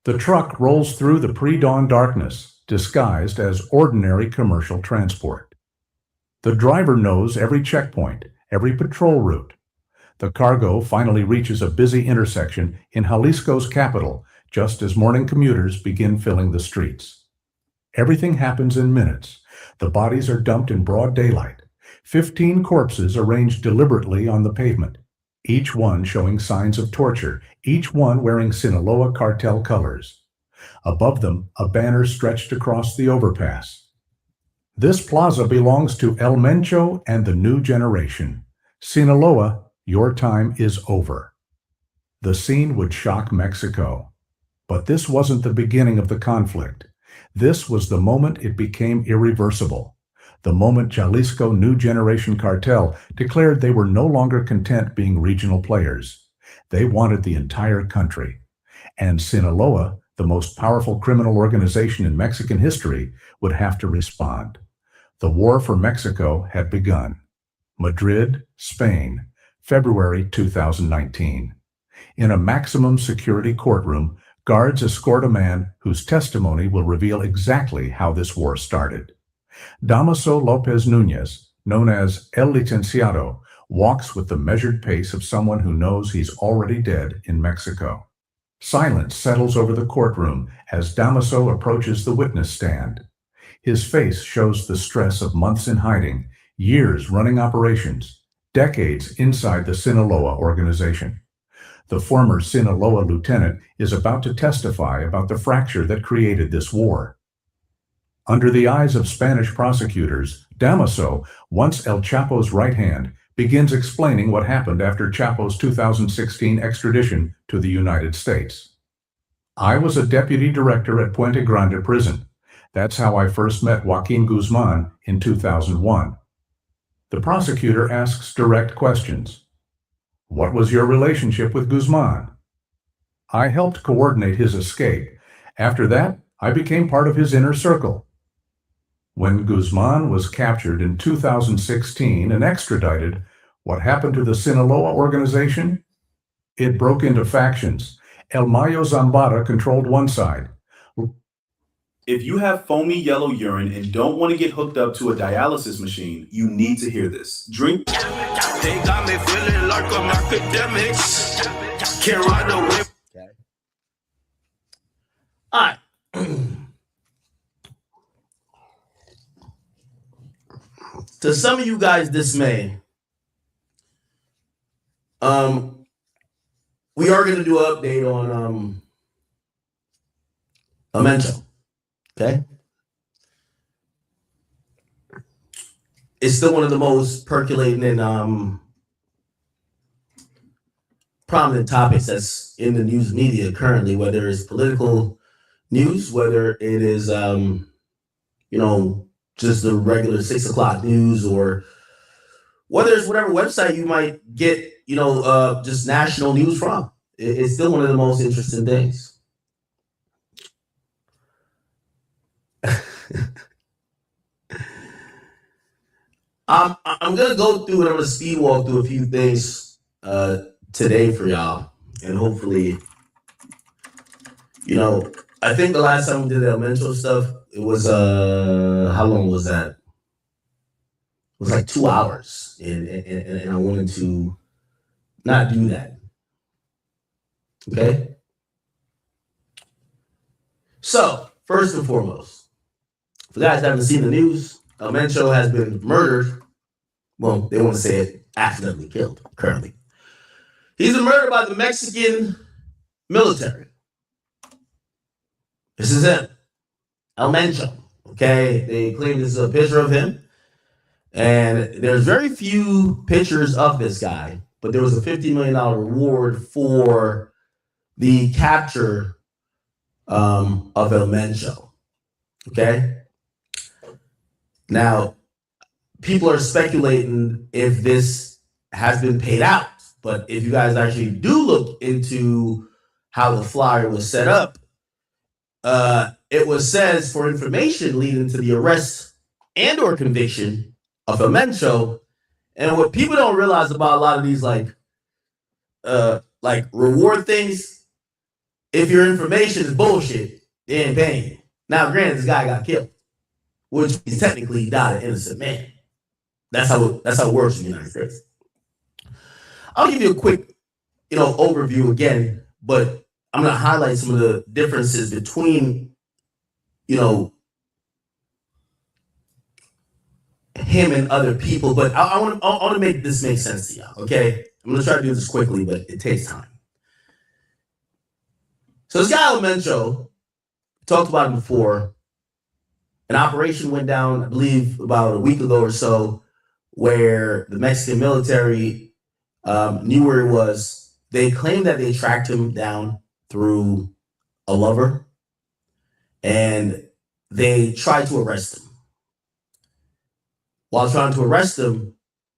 The truck rolls through the pre-dawn darkness, disguised as ordinary commercial transport. The driver knows every checkpoint, every patrol route. The cargo finally reaches a busy intersection in Jalisco's capital, just as morning commuters begin filling the streets. Everything happens in minutes. The bodies are dumped in broad daylight. 15 corpses arranged deliberately on the pavement, each one showing signs of torture, each one wearing Sinaloa cartel colors. Above them, a banner stretched across the overpass. This plaza belongs to El Mencho and the new generation. Sinaloa, your time is over. The scene would shock Mexico. But this wasn't the beginning of the conflict. This was the moment it became irreversible. The moment Jalisco New Generation Cartel declared they were no longer content being regional players. They wanted the entire country. And Sinaloa, the most powerful criminal organization in Mexican history, would have to respond. The war for Mexico had begun. Madrid, Spain, February 2019. In a maximum security courtroom, guards escort a man whose testimony will reveal exactly how this war started. Damaso Lopez Nunez, known as El Licenciado, walks with the measured pace of someone who knows he's already dead in Mexico. Silence settles over the courtroom as Damaso approaches the witness stand. His face shows the stress of months in hiding, years running operations, decades inside the Sinaloa organization. The former Sinaloa lieutenant is about to testify about the fracture that created this war. Under the eyes of Spanish prosecutors, Damaso, once El Chapo's right hand, begins explaining what happened after Chapo's 2016 extradition to the United States. I was a deputy director at Puente Grande Prison. That's how I first met Joaquin Guzman in 2001. The prosecutor asks direct questions. What was your relationship with Guzman? I helped coordinate his escape. After that, I became part of his inner circle. When Guzman was captured in 2016 and extradited, what happened to the Sinaloa organization? It broke into factions. El Mayo Zambada controlled one side. If you have foamy yellow urine and don't want to get hooked up to a dialysis machine, you need to hear this. Drink. They got me feeling like I'm academics. Can't run away. Okay. All right. To some of you guys' dismay, we are going to do an update on El Mencho. Okay. It's still one of the most percolating and prominent topics that's in the news media currently, whether it's political news, whether it is, just the regular 6 o'clock news, or whether it's whatever website you might get, just national news from. It's still one of the most interesting things. I'm going to go through and I'm going to speed walk through a few things today for y'all. And hopefully, I think the last time we did the El Mencho stuff, it was, how long was that? It was like 2 hours. And I wanted to not do that. Okay? So, first and foremost, for guys that haven't seen the news, El Mencho has been murdered. Well, they want to say it, accidentally killed, currently. He's been murdered by the Mexican military. This is him, El Mencho. Okay, they claim this is a picture of him. And there's very few pictures of this guy, but there was a $50 million reward for the capture of El Mencho. Okay? Now, people are speculating if this has been paid out. But if you guys actually do look into how the flyer was set up, it was says for information leading to the arrest and or conviction of Mencho. And what people don't realize about a lot of these like reward things, if your information is bullshit, they ain't paying you. Now, granted, this guy got killed, which is technically not an innocent man. That's how it works in the United States. I'll give you a quick, overview again, but I'm going to highlight some of the differences between, him and other people. But I want to make this make sense to y'all. Okay, I'm going to try to do this quickly, but it takes time. So this guy Mencho, talked about it before. An operation went down, I believe, about a week ago or so, where the Mexican military knew where he was. They claimed that they tracked him down through a lover, and they tried to arrest him. While trying to arrest him,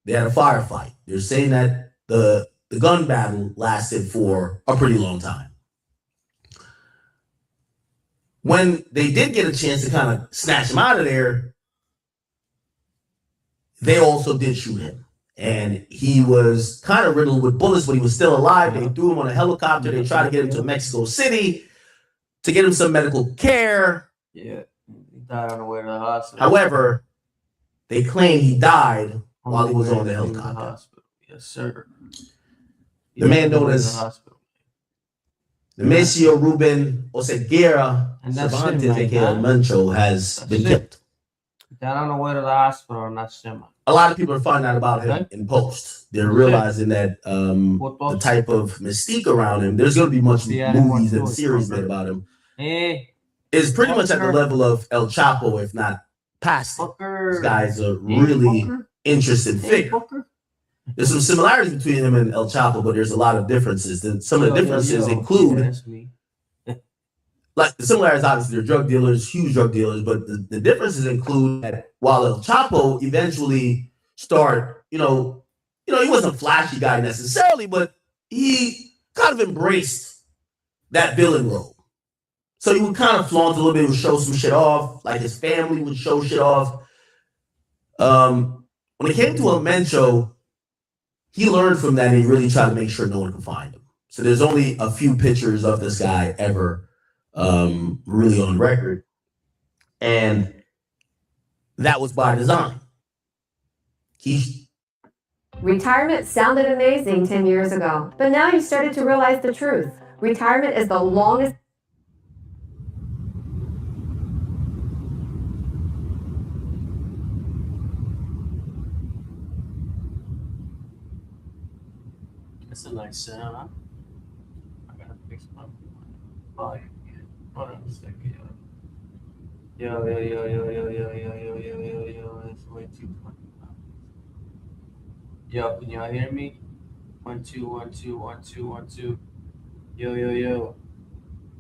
they had a firefight. They're saying that the gun battle lasted for a pretty long time. When they did get a chance to kind of snatch him out of there, they also did shoot him. And he was kind of riddled with bullets, but he was still alive. They threw him on a helicopter. They tried to get him to Mexico City to get him some medical care. Yeah, he died on the way to the hospital. However, they claim he died while he was on the helicopter. Yes, sir. The man known as Nemesio Ruben Oseguera Cervantes, aka Mencho, has been killed. Died on the way to the hospital, and that's him. A lot of people are finding out about him in post. They're realizing that the type of mystique around him, there's going to be much movies and series made about him, is pretty much at the level of El Chapo, if not past it. This guy's a really interesting figure. There's some similarities between him and El Chapo, but there's a lot of differences. Some of the differences include, like the similarities, obviously, they're drug dealers, huge drug dealers, but the differences include that while El Chapo eventually started, he wasn't a flashy guy necessarily, but he kind of embraced that villain role. So he would kind of flaunt a little bit, would show some shit off, like his family would show shit off. When it came to Mencho, he learned from that and he really tried to make sure no one could find him. So there's only a few pictures of this guy ever really on record. And that was by design. Retirement sounded amazing 10 years ago, but now you started to realize the truth. Retirement is the longest. That's a nice sound, huh? I gotta fix my volume again. Hold on a second, yo. Yo. That's way too funny. Yo, can y'all hear me? 1 2 1 2 1 2 1 2. Yo.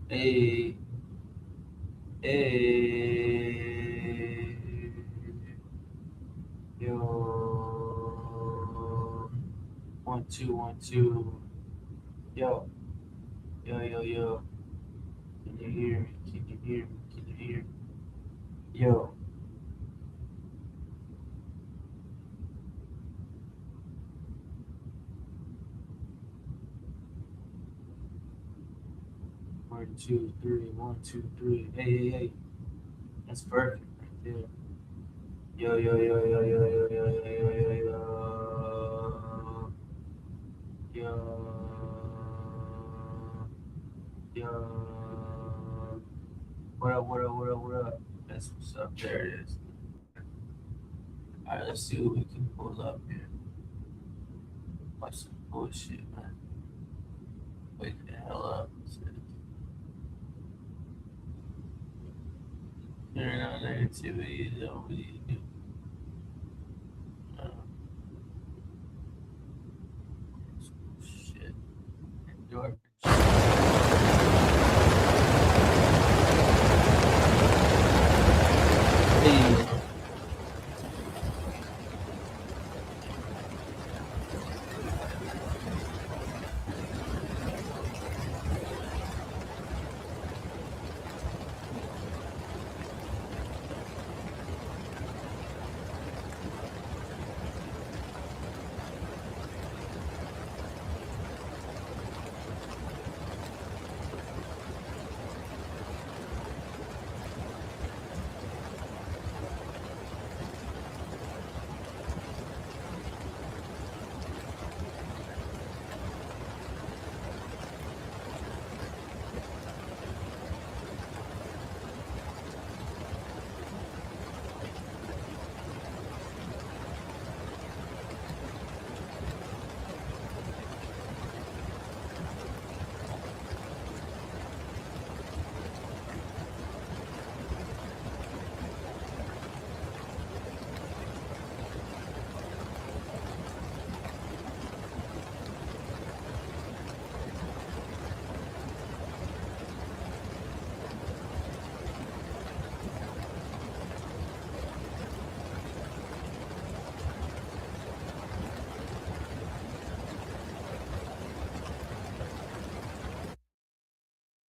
Hey. Yo. 1 2 1 2. Yo. Can you hear me? Can you hear me? Yo. One, two, three. 1 2 3. Hey. That's perfect right there. Yo. What up? That's what's up. There it is. Alright, let's see what we can pull up here. Watch some bullshit, man. Wake the hell up. Turn on negativity. What do you do? Shit.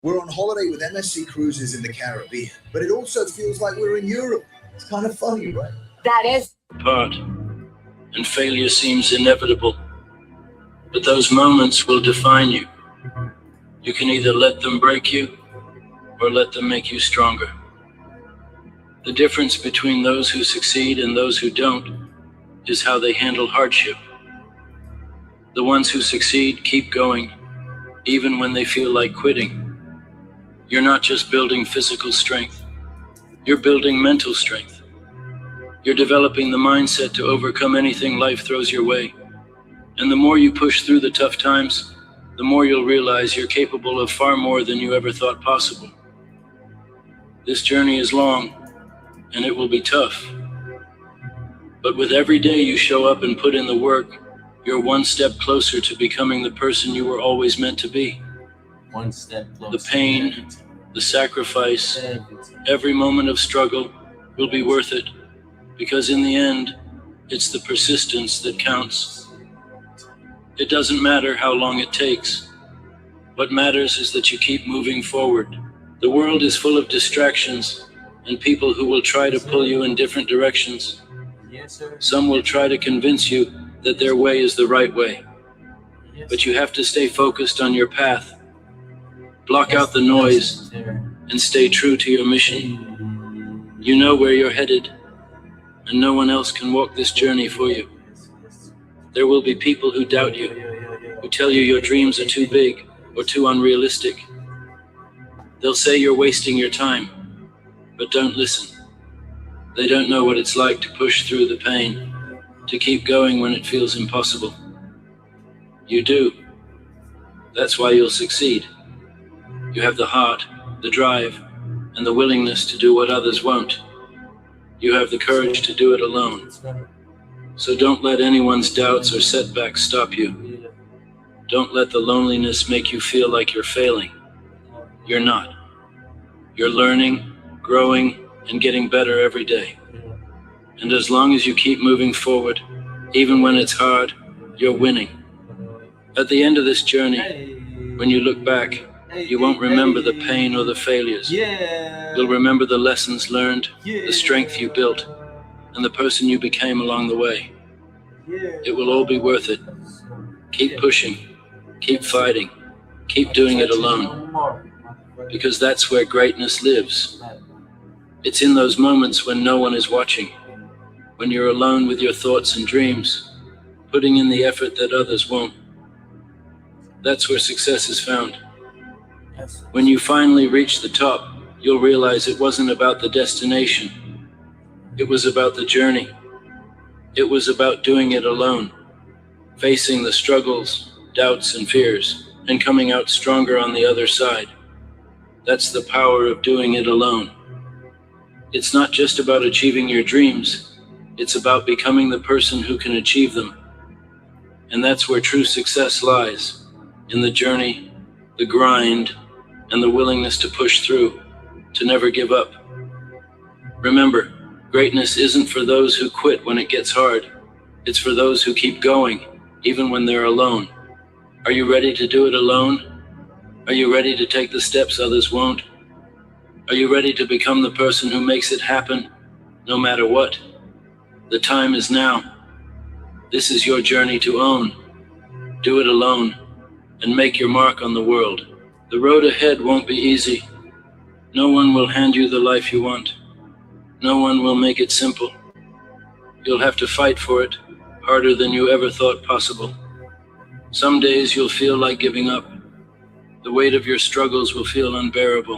We're on holiday with MSC Cruises in the Caribbean, but it also feels like we're in Europe. It's kind of funny, right? That is. Part, and failure seems inevitable. But those moments will define you. You can either let them break you or let them make you stronger. The difference between those who succeed and those who don't is how they handle hardship. The ones who succeed keep going, even when they feel like quitting. You're not just building physical strength, you're building mental strength. You're developing the mindset to overcome anything life throws your way. And the more you push through the tough times, the more you'll realize you're capable of far more than you ever thought possible. This journey is long, and it will be tough. But with every day you show up and put in the work, you're one step closer to becoming the person you were always meant to be. One step closer. The pain, the sacrifice, every moment of struggle will be worth it, because in the end, it's the persistence that counts. It doesn't matter how long it takes. What matters is that you keep moving forward. The world is full of distractions and people who will try to pull you in different directions. Some will try to convince you that their way is the right way. But you have to stay focused on your path. Block out the noise and stay true to your mission. You know where you're headed, and no one else can walk this journey for you. There will be people who doubt you, who tell you your dreams are too big or too unrealistic. They'll say you're wasting your time, but don't listen. They don't know what it's like to push through the pain, to keep going when it feels impossible. You do. That's why you'll succeed. You have the heart, the drive, and the willingness to do what others won't. You have the courage to do it alone. So don't let anyone's doubts or setbacks stop you. Don't let the loneliness make you feel like you're failing. You're not. You're learning, growing, and getting better every day. And as long as you keep moving forward, even when it's hard, you're winning. At the end of this journey, when you look back, you won't remember the pain or the failures. You'll remember the lessons learned, the strength you built, and the person you became along the way. It will all be worth it. Keep pushing, keep fighting, keep doing it alone. Because that's where greatness lives. It's in those moments when no one is watching, when you're alone with your thoughts and dreams, putting in the effort that others won't. That's where success is found. When you finally reach the top, you'll realize it wasn't about the destination. It was about the journey. It was about doing it alone, facing the struggles, doubts, and fears, and coming out stronger on the other side. That's the power of doing it alone. It's not just about achieving your dreams. It's about becoming the person who can achieve them. And that's where true success lies, in the journey, the grind, and the willingness to push through, to never give up. Remember, greatness isn't for those who quit when it gets hard. It's for those who keep going, even when they're alone. Are you ready to do it alone? Are you ready to take the steps others won't? Are you ready to become the person who makes it happen, no matter what? The time is now. This is your journey to own. Do it alone, and make your mark on the world. The road ahead won't be easy. No one will hand you the life you want. No one will make it simple. You'll have to fight for it, harder than you ever thought possible. Some days you'll feel like giving up. The weight of your struggles will feel unbearable.